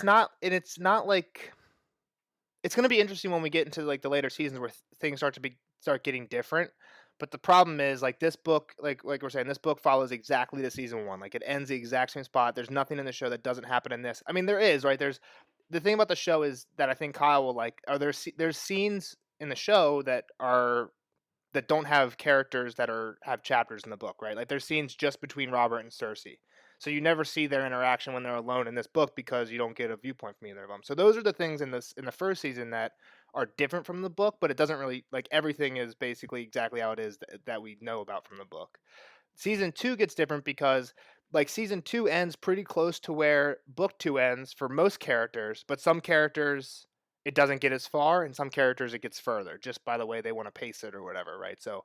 it's not like it's going to be interesting when we get into like the later seasons where things start getting different. But the problem is, like this book, like we're saying, this book follows exactly the season 1. Like it ends the exact same spot. There's nothing in the show that doesn't happen in this. I mean, there is, right? There's the thing about the show is that I think Kyle will like. There's scenes in the show that don't have characters that have chapters in the book, right? Like there's scenes just between Robert and Cersei, so you never see their interaction when they're alone in this book because you don't get a viewpoint from either of them. So those are the things in the first season that are different from the book, but it doesn't really, like, everything is basically exactly how it is that we know about from the book. Season 2 gets different because like season 2 ends pretty close to where book 2 ends for most characters, but some characters it doesn't get as far, and some characters it gets further just by the way they want to pace it or whatever, right? So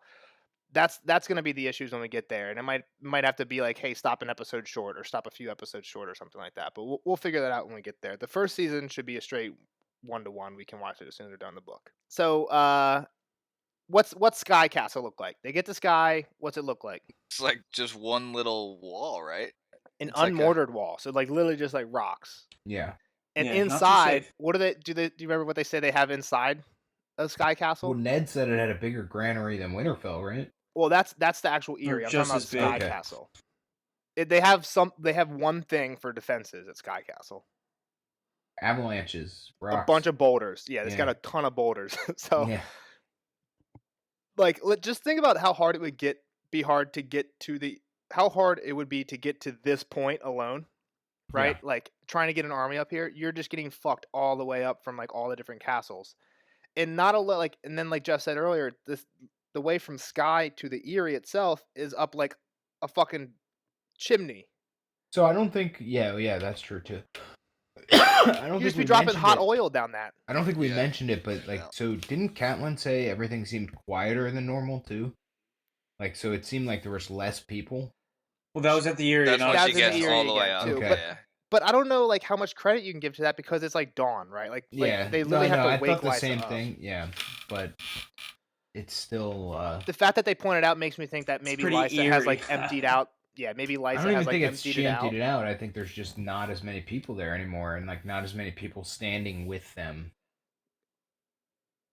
that's going to be the issues when we get there, and it might have to be like, hey, stop an episode short or stop a few episodes short or something like that. But we'll figure that out when we get there. The first season should be a straight 1-to-1. We can watch it as soon as they're done the book. So, what's Sky Castle look like? They get to Sky. What's it look like? It's like just one little wall, right? An unmortared wall. So like literally just like rocks. Yeah. And inside, what do you remember what they say they have inside of Sky Castle? Well, Ned said it had a bigger granary than Winterfell, right? Well, that's the actual Eyrie. I'm talking about Sky Castle. They have one thing for defenses at Sky Castle. Avalanches, rocks. A bunch of boulders. Yeah, it's got a ton of boulders. So, like, just think about how hard it would how hard it would be to get to this point alone, right? Yeah. Like trying to get an army up here, you're just getting fucked all the way up from like all the different castles, and not a lot. Like, and then like Jeff said earlier, the way from Sky to the Eyrie itself is up like a fucking chimney. So I don't think. Yeah, that's true too. I don't You think just be we dropping mentioned hot it. oil down that. I don't think we Yeah. mentioned it, but like, Yeah. so didn't Catelyn say everything seemed quieter than normal too? Like, so it seemed like there was less people. Well, that was at the Erie. That's not when That she was in the gets Eyrie all the way again, up. too, Okay. But I don't know like how much credit you can give to that because it's like dawn, right? Like Yeah, they literally have to I wake thought the Lysa same up. thing. Yeah, but it's still. The fact that they pointed out makes me think that maybe pretty Lysa has like eerie. emptied out. Yeah, maybe I Lysa don't even has like think it's emptied she it out. emptied it out. I think there's just not as many people there anymore, and like not as many people standing with them.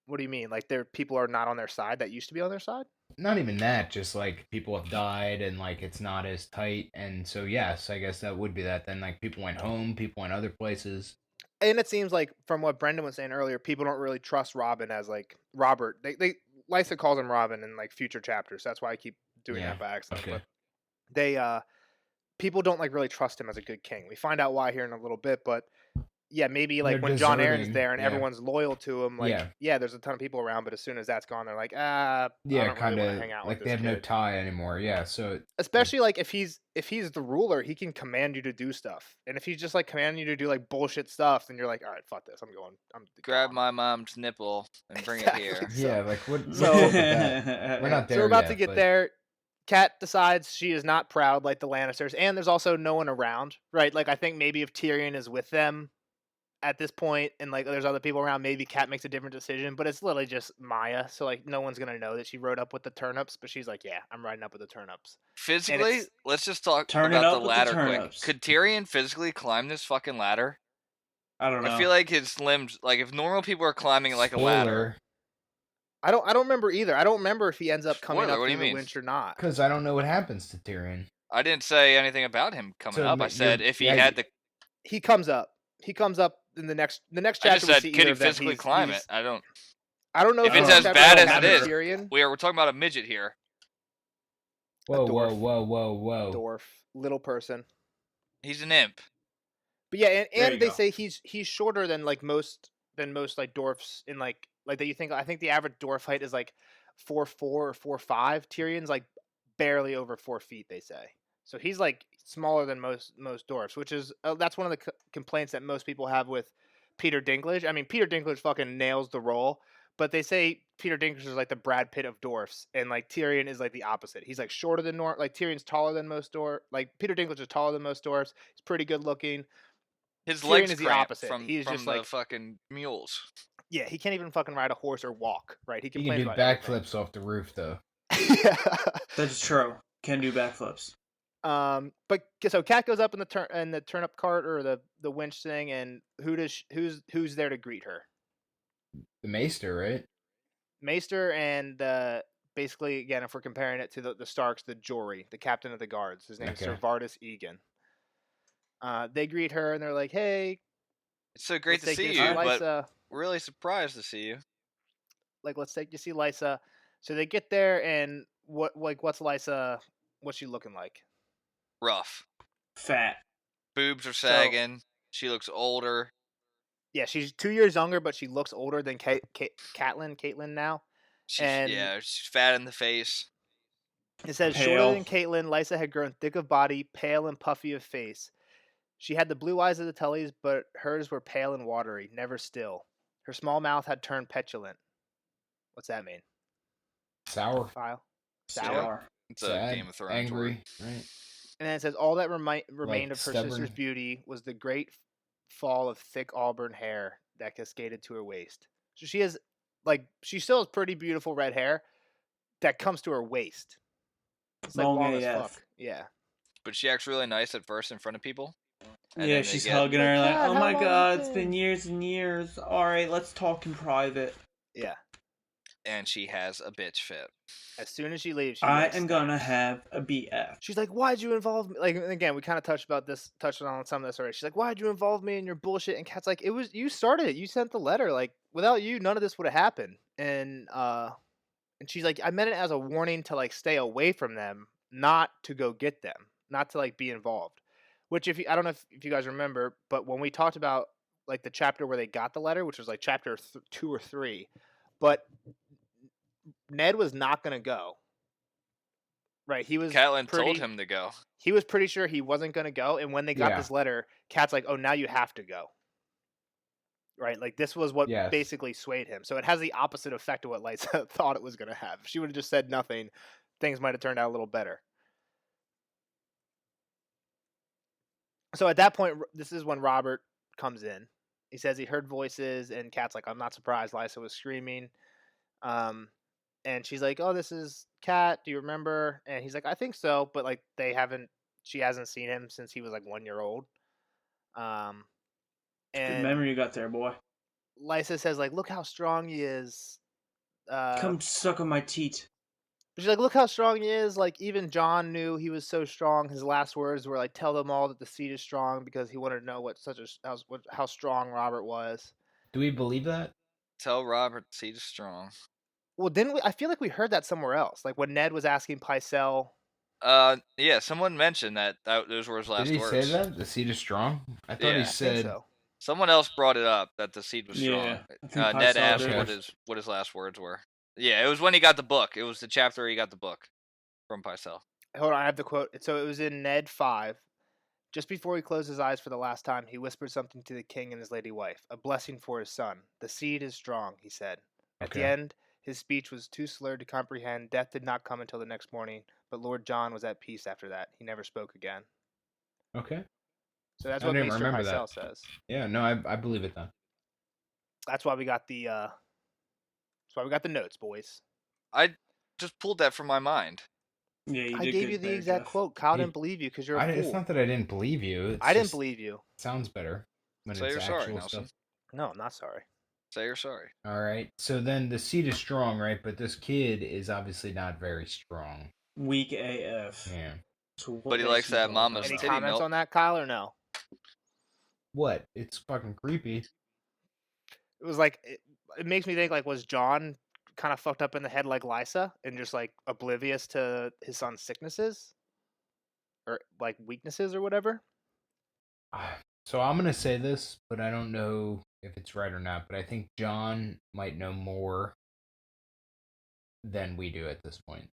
What do you mean? Like people are not on their side that used to be on their side? Not even that, just like people have died and like it's not as tight, and so yes, I guess that would be that. Then like people went home, people went other places. And it seems like from what Brendan was saying earlier, people don't really trust Robin as like Robert. They Lysa calls him Robin in like future chapters. That's why I keep doing Yeah, that by accident. okay. But they people don't like really trust him as a good king. We find out why here in a little bit, but yeah, maybe like They're when John Aaron's deserting, there and yeah. everyone's loyal to him, like Yeah. yeah, there's a ton of people around, but as soon as that's gone, they're like, I Yeah, don't kind really want of to hang out like with they this have no kid. tie anymore. Yeah, so Especially like if he's the ruler, he can command you to do stuff. And if he's just like commanding you to do like bullshit stuff, then you're like, all right, fuck this, I'm Grab gone. my mom's nipple and bring Exactly. it here. yeah, like what's So- up with that? We're not there So we're about yet, to get but- there. Kat decides she is not proud like the Lannisters, and there's also no one around, right? Like I think maybe if Tyrion is with them at this point, and like there's other people around, maybe Kat makes a different decision. But it's literally just Maya, so like no one's gonna know that she rode up with the turnips. But she's like, yeah, I'm riding up with the turnips. Physically, it's- let's just talk Turn it about up the with the ladder quick. turnips. Could Tyrion physically climb this fucking ladder? I don't know. I feel like his limbs, like if normal people are climbing like a ladder. I don't remember either. I don't remember if he ends up coming Spoiler, up what do through you the mean? winch or not. Because I don't know what happens to Tyrion. I didn't say anything about him coming So up. I you're- said if he yeah, had the. He comes up. He comes up in the next chapter. I just we said, see could either he of them. physically climb it? I don't. I don't know If if it's this as chapter bad will as it capture is, Tyrion. We're talking about a midget here. Whoa, dwarf. whoa. Dwarf, little person. He's an imp. But yeah, There and you they go. say he's shorter than most like dwarfs in like that you think. I think the average dwarf height is like 4'4" or 4'5". Tyrion's like barely over 4 feet. They say so. He's like smaller than most dwarfs, which is that's one of the complaints that most people have with Peter Dinklage. I mean, Peter Dinklage fucking nails the role, but they say Peter Dinklage is like the Brad Pitt of dwarfs, and like Tyrion is like the opposite. He's like shorter than like Tyrion's taller than most dwarfs. Like Peter Dinklage is taller than most dwarfs. He's pretty good looking. His Tyrion legs is the cramp opposite. from He's from just the like- fucking mules. Yeah, he can't even fucking ride a horse or walk. Right? He He can complains do about backflips off the roof though. everything. That's true. Can do backflips. But so Kat goes up in the turnip cart or the winch thing, and who's there to greet her? The Maester, right? Maester and basically again, if we're comparing it to the Starks, the Jory, the captain of the guards. His name is Sir Okay. Vardis Egan. They greet her and they're like, "Hey, It's so great let's to take see to you, but Lysa. really surprised to see you. Like, let's take you to see Lysa." So they get there, and what's Lysa? What's she looking like? Rough. Fat. Boobs are sagging. She looks older. Yeah, she's 2 years younger, but she looks older than Catelyn now. She's fat in the face. It says, Pale. shorter than Catelyn, Lysa had grown thick of body, pale and puffy of face. She had the blue eyes of the Tullys, but hers were pale and watery, never still. Her small mouth had turned petulant. What's that mean? Sour, File? Sour. It's a sad, Game of Thrones angry, word. right? And then it says, all that remained of her stubborn. sister's beauty was the great fall of thick auburn hair that cascaded to her waist. So she has, she still has pretty beautiful red hair that comes to her waist. It's like Long long as AF. fuck. Yeah. But she acts really nice at first in front of people. And Yeah, then they she's get- hugging her like, God, oh how my long god, has it's it been years and years. Alright, let's talk in private. Yeah. And she has a bitch fit. As soon as she leaves, I am gonna have a BF. She's like, "Why'd you involve me?" Like, and again, we kind of touched on some of this already. She's like, "Why'd you involve me in your bullshit?" And Kat's like, "It was you started it. You sent the letter. Like, without you, none of this would have happened." And she's like, "I meant it as a warning to like stay away from them, not to go get them, not to like be involved." Which, I don't know if you guys remember, but when we talked about like the chapter where they got the letter, which was like chapter 2 or 3, but Ned was not going to go. Right, he was Catelyn told him to go. He was pretty sure he wasn't going to go, and when they got this letter, Kat's like, "Oh, now you have to go." Right, like this was what basically swayed him. So it has the opposite effect of what Lysa thought it was going to have. If she would have just said nothing, things might have turned out a little better. So at that point, this is when Robert comes in. He says he heard voices, and Kat's like, "I'm not surprised." Lysa was screaming. And she's like, "Oh, this is Kat. Do you remember?" And he's like, "I think so," but like she hasn't seen him since he was like 1 year old. And good memory you got there, boy. Lysa says like, "Look how strong he is." Come suck on my teat. She's like, "Look how strong he is. Like even John knew he was so strong. His last words were like, 'Tell them all that the seed is strong,' because he wanted to know how strong Robert was." Do we believe that? Tell Robert the seed is strong. Well, didn't we? I feel like we heard that somewhere else. Like when Ned was asking Pycelle. Yeah, someone mentioned that those were his last words. Did he say that? The seed is strong? I thought he said. I think so. Someone else brought it up that the seed was strong. Yeah, Ned asked what his last words were. Yeah, it was when he got the book. It was the chapter where he got the book from Pycelle. Hold on, I have the quote. So it was in Ned 5. Just before he closed his eyes for the last time, he whispered something to the king and his lady wife, a blessing for his son. "The seed is strong," he said. At the end, his speech was too slurred to comprehend. Death did not come until the next morning, but Lord John was at peace after that. He never spoke again. Okay. So that's what Maester Pycelle says. Yeah, no, I believe it then. That's why we got the notes, boys. I just pulled that from my mind. Yeah, you I did gave you the exact quote. Kyle didn't believe you because you're a fool. It's not that I didn't believe you. I didn't believe you. Sounds better when Say it's you're actual sorry, Nelson. stuff. No, I'm not sorry. Say you're sorry. All right. So then the seed is strong, right? But this kid is obviously not very strong. Weak AF. Yeah. So but he likes that mama's Any titty comments milk. on that, Kyle, or no? What? It's fucking creepy. It was like it makes me think like, was John kind of fucked up in the head like Lysa and just like oblivious to his son's sicknesses or like weaknesses or whatever? So I'm gonna say this, but I don't know if it's right or not. But I think John might know more than we do at this point.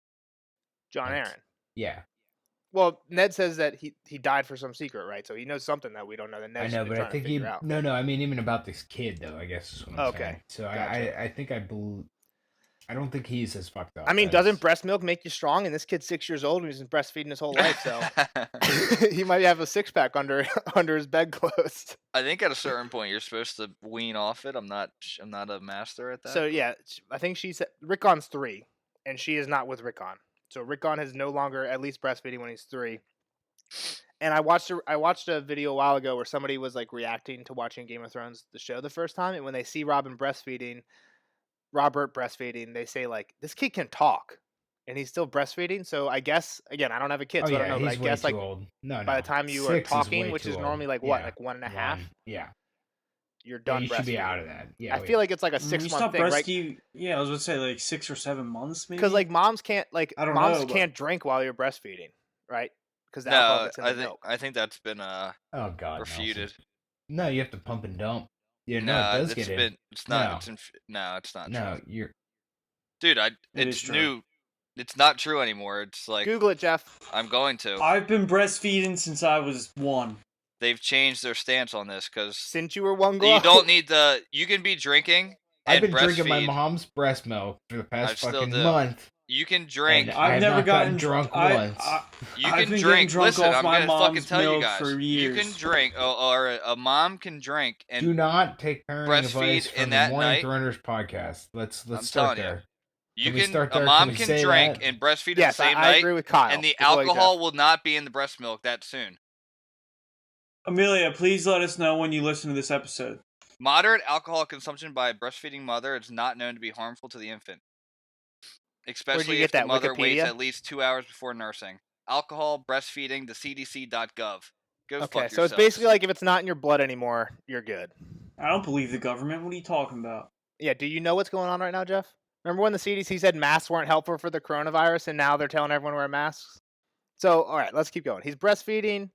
John Aaron. Yeah. Well, Ned says that he died for some secret, right? So he knows something that we don't know. That Ned's I know, but I think out. No, I mean even about this kid though. I guess is what I'm saying. So gotcha. I think I don't think he's as fucked up. I mean, doesn't breast milk make you strong? And this kid's 6 years old and he's been breastfeeding his whole life, so he might have a 6-pack under his bedclothes. I think at a certain point you're supposed to wean off it. I'm not a master at that. So yeah, I think she said Rickon's 3, and she is not with Rickon. So Rickon is no longer at least breastfeeding when he's 3. And I watched a video a while ago where somebody was like reacting to watching Game of Thrones the show the first time, and when they see Robert breastfeeding, they say like, this kid can talk, and he's still breastfeeding. So I guess again, I don't have a kid, so I don't know. But I guess like old. No, by the time you are talking, which is normally like what, like 1.5. Yeah. You're done. You should be out of that. Yeah. I feel like it's like a 6-month thing, right? Yeah, I was gonna say like 6 or 7 months, maybe. Because like moms can't can't drink while you're breastfeeding, right? Because I think that's been refuted. Nelson. No, you have to pump and dump. Yeah, it does get in. It's not. No. It's not. No, true. Dude, it's new. It's not true anymore. It's like Google it, Jeff. I'm going to. I've been breastfeeding since I was 1. They've changed their stance on this because since you were 1 glow, you don't need you can be drinking. I've been drinking my mom's breast milk for the past fucking month. You can drink. I've never gotten drunk once. You can drink. Listen, I'm gonna fucking tell you guys. You can drink, or a mom can drink and do not take parenting advice from the Morning night. Runners podcast. Let's telling start there. A mom can drink and breastfeed the same night. I agree with Kyle. And the alcohol will not be in the breast milk that soon. Amelia, please let us know when you listen to this episode. Moderate alcohol consumption by a breastfeeding mother is not known to be harmful to the infant, especially if the mother waits at least 2 hours before nursing. Alcohol, breastfeeding, the CDC.gov. Go fuck yourselves. So it's basically like if it's not in your blood anymore, you're good. I don't believe the government. What are you talking about? Yeah, do you know what's going on right now, Jeff? Remember when the CDC said masks weren't helpful for the coronavirus, and now they're telling everyone to wear masks? So, all right, let's keep going. He's breastfeeding.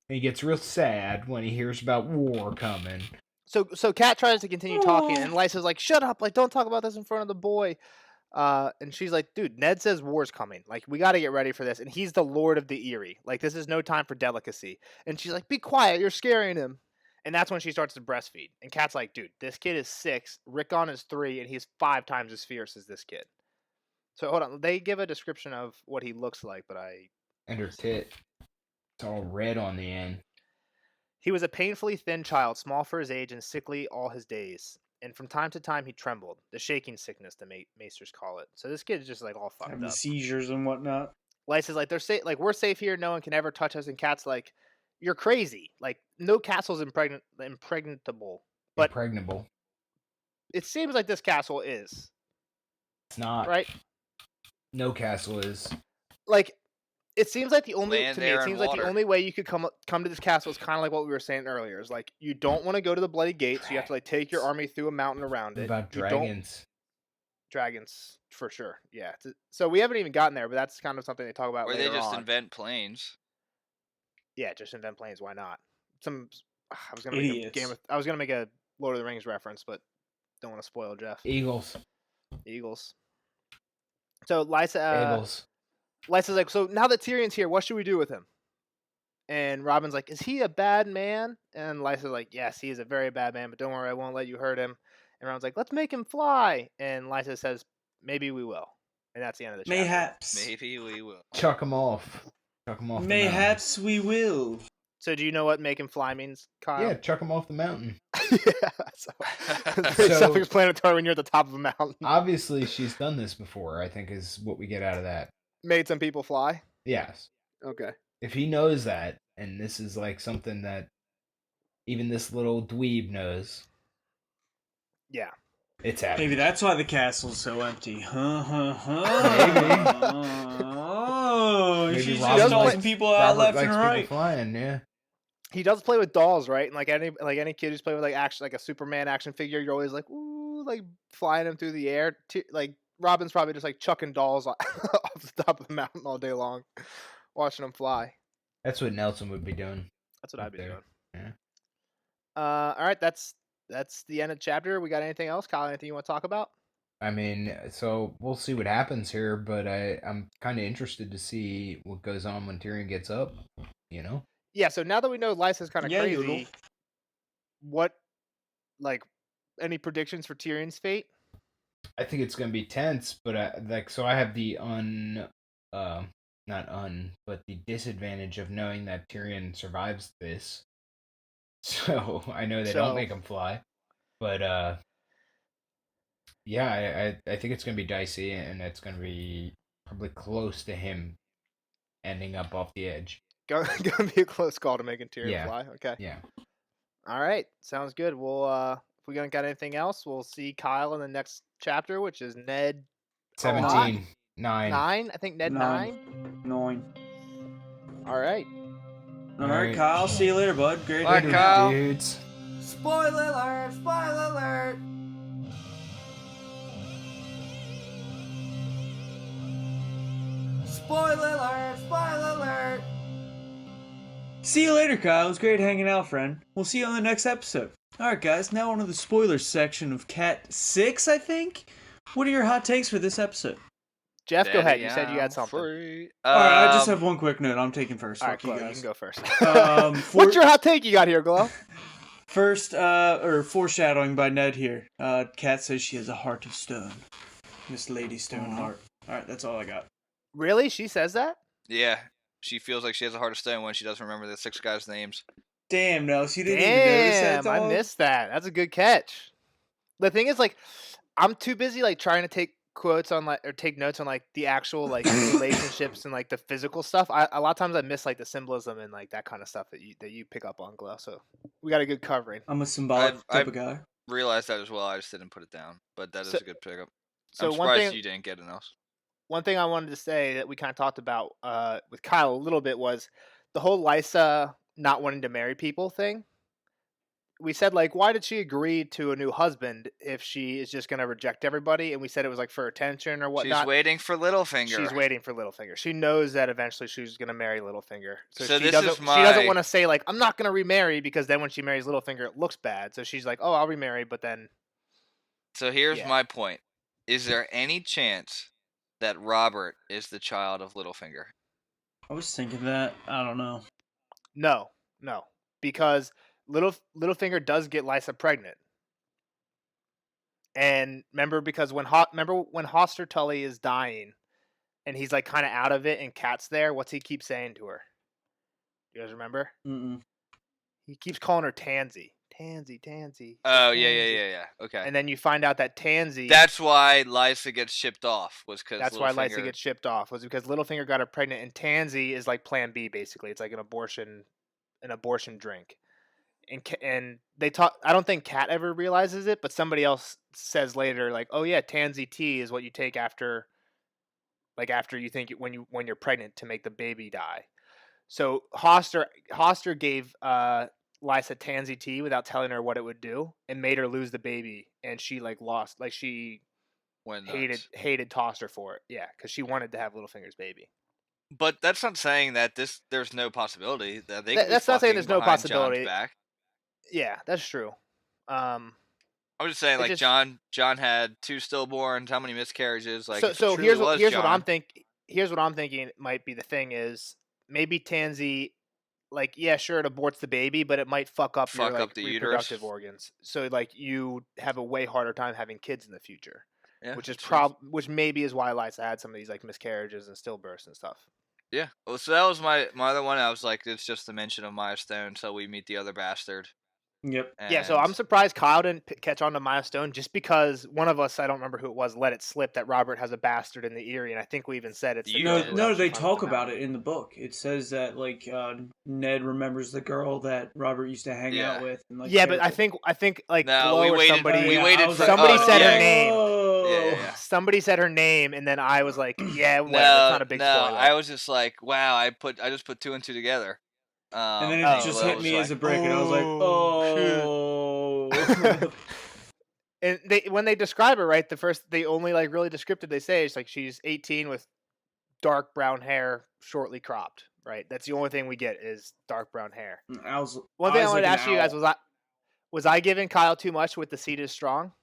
He gets real sad when he hears about war coming. So Kat tries to continue talking, and Lysa's like, "Shut up! Like, don't talk about this in front of the boy." And she's like, "Dude, Ned says war's coming. Like, we got to get ready for this, and he's the Lord of the Eyrie. Like, this is no time for delicacy." And she's like, "Be quiet! You're scaring him." And that's when she starts to breastfeed. And Kat's like, "Dude, this kid is 6, Rickon is 3, and he's 5 times as fierce as this kid." So hold on, they give a description of what he looks like, but And her tit. It's all red on the end. He was a painfully thin child, small for his age and sickly all his days. And from time to time he trembled. The shaking sickness, the maesters call it. So this kid is just like all fucked Having up. seizures and whatnot. Lysa's like, they're safe. Like, we're safe here. No one can ever touch us. And Kat's like, you're crazy. Like, no castle's impregnable. But Impregnable. it seems like this castle is. It's not. Right? No castle is. Like, it seems like the only Land, to me. air, It and seems like the water. only way you could come to this castle is kind of like what we were saying earlier. Is like you don't want to go to the Bloody Gate, so you have to like take your army through a mountain around What it. about You don't- dragons? Dragons for sure. Yeah. So we haven't even gotten there, but that's kind of something they talk about Or later they just on. invent planes. Yeah, just invent planes. Why not? I was gonna Idiots. I was gonna make a Lord of the Rings reference, but don't want to spoil Jeff. Eagles. Eagles. So Lysa. Eagles. Lysa's like, so now that Tyrion's here, what should we do with him? And Robin's like, is he a bad man? And Lysa's like, yes, he is a very bad man, but don't worry, I won't let you hurt him. And Robin's like, let's make him fly. And Lysa says, maybe we will. And that's the end of the chapter. Mayhaps. Maybe we will. Chuck him off. Chuck him off. Mayhaps we will. So do you know what make him fly means, The Kyle? mountain. Yeah, chuck him off the mountain. Yeah. So, it's very So- self-explanatory when you're at the top of a mountain. Obviously, she's done this before. I think is what we get out of that. Made some people fly. Yes. Okay. If he knows that, and this is like something that even this little dweeb knows, Yeah. it's happening. Maybe that's why the castle's so empty. Oh, Maybe she's Robert just likes- tossing people out left and likes right. people flying. Yeah. He does play with dolls, right? And like any kid who's playing with like a Superman action figure, you're always like, ooh, like flying him through the air. Like Robin's probably just like chucking dolls off the top of the mountain all day long, watching them fly. That's what Nelson would be doing. That's what Up I'd be there. doing. Yeah. All right, that's the end of the chapter. We got anything else, Kyle? Anything you want to talk about? I mean, so we'll see what happens here, but I'm kind of interested to see what goes on when Tyrion gets up. You know. Yeah. So now that we know Lysa's kind of Yeah, crazy, Yoodle. what like any predictions for Tyrion's fate? I think it's gonna be tense, but I have the but the disadvantage of knowing that Tyrion survives this. So I know they So- don't make him fly, but yeah, I think it's gonna be dicey, and it's gonna be probably close to him ending up off the edge. Gonna be a close call to making Tyrion Yeah. fly. Okay. Yeah. All right, sounds good. We'll if we don't got anything else, we'll see Kyle in the next chapter, which is Ned 17, 9. 9. I think Ned 9. 9. All right. All right, Alright. Kyle. See you later, bud. Great. Bye, hanging Kyle. out. Dudes. Spoiler alert! Spoiler alert! Spoiler alert! Spoiler alert! See you later, Kyle. It was great hanging out, friend. We'll see you on the next episode. Alright, guys, now on to the spoilers section of Cat 6, I think? What are your hot takes for this episode? Jeff, go ahead. You Daddy, said you had I'm something. free. Alright, I just have one quick note. I'm taking first. All right, Fuck you Chloe, you guys. can go first. What's What's your hot take you got here, Glow? First, or foreshadowing by Ned here. Cat says she has a heart of stone. Miss Lady Stoneheart. Alright, that's all I got. Really? She says that? Yeah, she feels like she has a heart of stone when she doesn't remember the 6 guys' names. Damn, no, she didn't even notice that, Damn, I dog? missed that. That's a good catch. The thing is, like, I'm too busy like trying to take quotes on like or take notes on like the actual like relationships and like the physical stuff. A lot of times I miss like the symbolism and like that kind of stuff that you pick up on, Glow. So we got a good covering. I'm a symbolic I've- type of guy. Realized that as well. I just didn't put it down, but that is So- a good pickup. So I'm one surprised thing you didn't get enough. one thing I wanted to say that we kind of talked about with Kyle a little bit was the whole Lysa not wanting to marry people thing. we said like, why did she agree to a new husband if she is just gonna reject everybody? And we said it was like for attention or whatnot. She's waiting for Littlefinger. She's waiting for Littlefinger. She knows that eventually she's gonna marry Littlefinger. So she this doesn't. is She doesn't my- want to say like, I'm not gonna remarry, because then when she marries Littlefinger, it looks bad. So she's like, oh, I'll remarry, but then. So here's Yeah. my point. Is there any chance that Robert is the child of Littlefinger? I was thinking that. I don't know. No, because Littlefinger does get Lysa pregnant. And remember, because when Hoster Tully is dying, and he's like kind of out of it, and Kat's there, what's he keep saying to her? You guys remember? Mm-mm. He keeps calling her Tansy. Tansy. Oh, Tansy. yeah. Okay. And then you find out that Tansy. That's why Lysa gets shipped off. That's why Lysa gets shipped off. Was because Littlefinger got her pregnant, and Tansy is like Plan B, basically. It's like an abortion drink. And they talk. I don't think Kat ever realizes it, but somebody else says later, like, "Oh yeah, Tansy tea is what you take after you think when you're pregnant to make the baby die." So Hoster gave Lysa Tansy tea without telling her what it would do, and made her lose the baby, and she like lost, like she hated Toster for it. Yeah, because she wanted to have Littlefinger's baby. But that's not saying that there's no possibility that they. That's not saying there's no possibility. John's back. Yeah, that's true. I'm just saying, like, John had 2 stillborns, how many miscarriages? Like, so here's what I'm thinking. Here's what I'm thinking might be the thing is maybe Tansy, like, yeah, sure, it aborts the baby, but it might fuck up your like, the reproductive uterus. organs. So like you have a way harder time having kids in the future, Yeah, which maybe is why Lysa had some of these like miscarriages and stillbirths and stuff. Yeah. Well, so that was my other one. I was like, it's just a mention of Maya Stone, so we meet the other bastard. Yep. Yeah, so I'm surprised Kyle didn't catch on to Maya Stone, just because one of us, I don't remember who it was, let it slip that Robert has a bastard in the Eyrie, and I think we even said it's no. They talk about it in the book. It says that like Ned remembers the girl that Robert used to hang out with. And, like, but I think like no, Flo we waited. Somebody, we waited. For, somebody said her name. Yeah. Somebody said her name, and then I was like, yeah, whatever. It's not a big spoiler. I was just like, wow, I just put 2 and 2 together. And then it just hit me as a brick, and I was like, oh. And when they describe her, right, they only like really descriptive they say is like she's 18 with dark brown hair, shortly cropped, right? That's the only thing we get is dark brown hair. One thing I wanted to ask you guys was I giving Kyle too much with the seed is strong?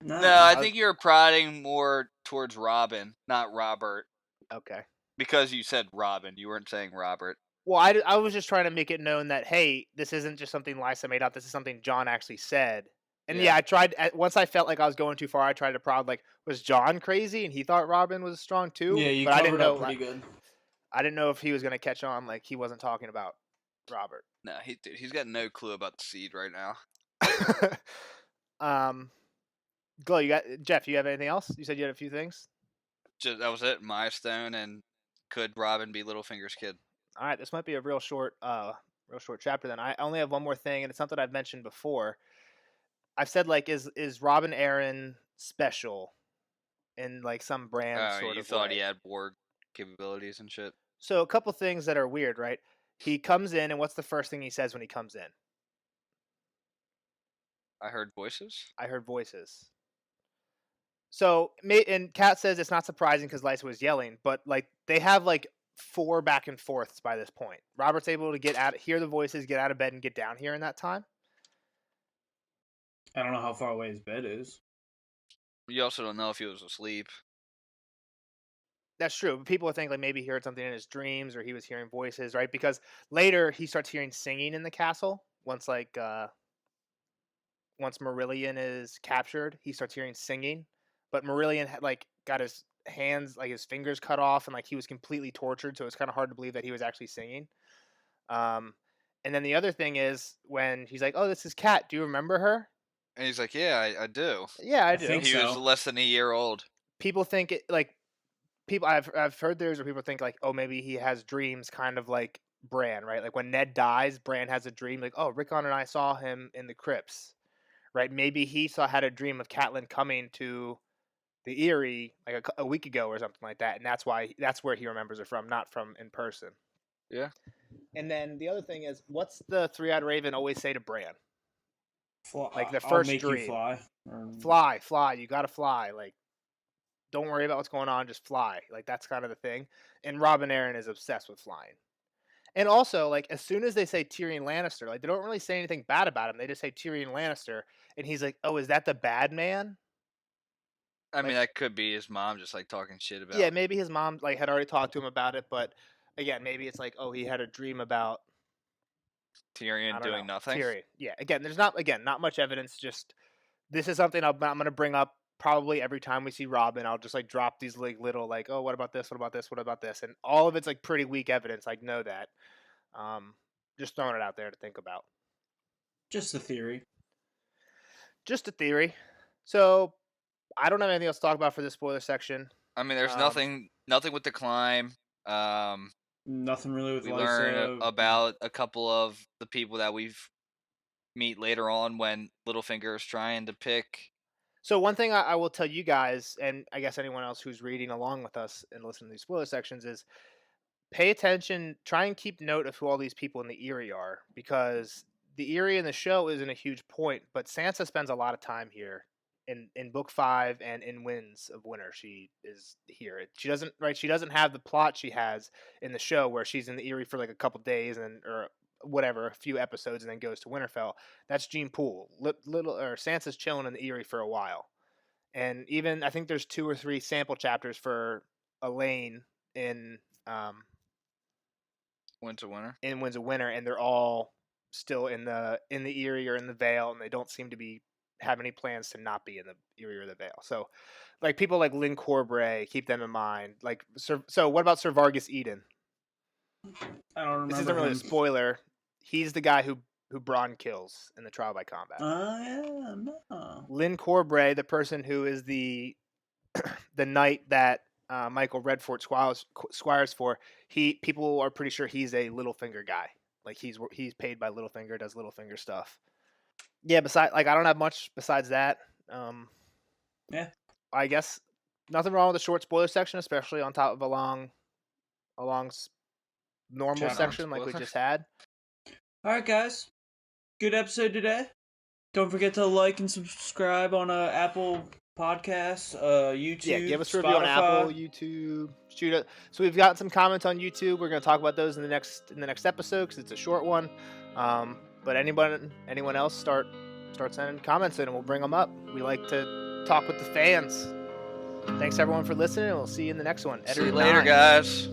No, I think you're prodding more towards Robin, not Robert. Okay. Because you said Robin, you weren't saying Robert. Well, I was just trying to make it known that, hey, this isn't just something Lysa made up. This is something John actually said. And I tried, once I felt like I was going too far, I tried to prod, like, was John crazy and he thought Robin was strong too? Yeah, you but covered up pretty good. I didn't know if he was going to catch on, like, he wasn't talking about Robert. No, he's got no clue about the seed right now. Glow, Jeff, you have anything else? You said you had a few things? That was it. Maya Stone, and could Robin be Littlefinger's kid? All right, this might be a real short chapter then. I only have one more thing, and it's something I've mentioned before. I've said, like, is Robin Aaron special in like some brand sort of you thought way? he had Borg capabilities and shit? So a couple things that are weird, right? He comes in, and what's the first thing he says when he comes in? I heard voices. So, and Kat says it's not surprising because Lysa was yelling, but like they have like 4 back and forths by this point. Robert's able to hear the voices, get out of bed, and get down here in that time. I don't know how far away his bed is. You also don't know if he was asleep. That's true. But people think like maybe he heard something in his dreams or he was hearing voices, right? Because later he starts hearing singing in the castle. Once Marillion is captured, he starts hearing singing. But Marillion had like got his hands, like his fingers cut off, and like he was completely tortured, so it's kind of hard to believe that he was actually singing. And then the other thing is when he's like, "Oh, this is Kat. Do you remember her?" And he's like, "Yeah, I do." Yeah, I do. I think he was less than a year old. People think it like people. I've heard theories where people think like, "Oh, maybe he has dreams, kind of like Bran, right? Like when Ned dies, Bran has a dream, like, "Oh, Rickon and I saw him in the crypts." Right? Maybe he had a dream of Catelyn coming to the Eyrie like a week ago or something like that, and that's where he remembers her from, not from in person. Yeah. And then the other thing is, what's the 3-eyed raven always say to Bran? Like the I'll first make dream. you fly. Fly. You gotta fly. Like, don't worry about what's going on. Just fly. Like, that's kind of the thing. And Robin Aaron is obsessed with flying. And also, like, as soon as they say Tyrion Lannister, like, they don't really say anything bad about him. They just say Tyrion Lannister, and he's like, "Oh, is that the bad man?" I mean, Like, that could be his mom just like talking shit about. yeah, maybe his mom like had already talked to him about it, but again, maybe it's like, oh, he had a dream about Tyrion doing nothing. Tyrion. Yeah. Again, there's not much evidence. Just this is something I'm going to bring up probably every time we see Robin. I'll just like drop these like little like, oh, what about this? What about this? What about this? And all of it's like pretty weak evidence. I know that. Just throwing it out there to think about. Just a theory. Just a theory. So I don't have anything else to talk about for this spoiler section. I mean, there's nothing with the climb. Nothing really with we Lysa. learn about a couple of the people that we've meet later on when Littlefinger is trying to pick. So one thing I will tell you guys, and I guess anyone else who's reading along with us and listening to these spoiler sections, is pay attention. Try and keep note of who all these people in the Eyrie are, because the Eyrie in the show isn't a huge point, but Sansa spends a lot of time here. In book 5 and in Winds of Winter, she is here. She doesn't have the plot she has in the show where she's in the Eyrie for like a couple days or whatever, a few episodes, and then goes to Winterfell. That's Gene Poole. Sansa's chilling in the Eyrie for a while, and even I think there's 2 or 3 sample chapters for Elaine in Winds of Winter. In Winds of Winter, and they're all still in the Eyrie or in the Vale, and they don't seem to have any plans to not be in the Eyrie or the Vale. So, like people like Lynn Corbray, keep them in mind. Like, so what about Sir Vargas Eden? I don't remember. This isn't really a spoiler. He's the guy who Bronn kills in the trial by combat. Yeah, no. Lynn Corbray, the person who is the knight that Michael Redford squires for, people are pretty sure he's a Littlefinger guy. Like he's paid by Littlefinger, does Littlefinger stuff. Yeah, I don't have much besides that. Yeah. I guess nothing wrong with the short spoiler section, especially on top of a long normal section like we just had. All right, guys. Good episode today. Don't forget to like and subscribe on Apple Podcasts, YouTube. Yeah, give us a Spotify. review on Apple, YouTube. So we've got some comments on YouTube. We're going to talk about those in the next episode because it's a short one. But anyone else start sending comments in, and we'll bring them up. We like to talk with the fans. Thanks everyone for listening, and we'll see you in the next one. See you later, guys.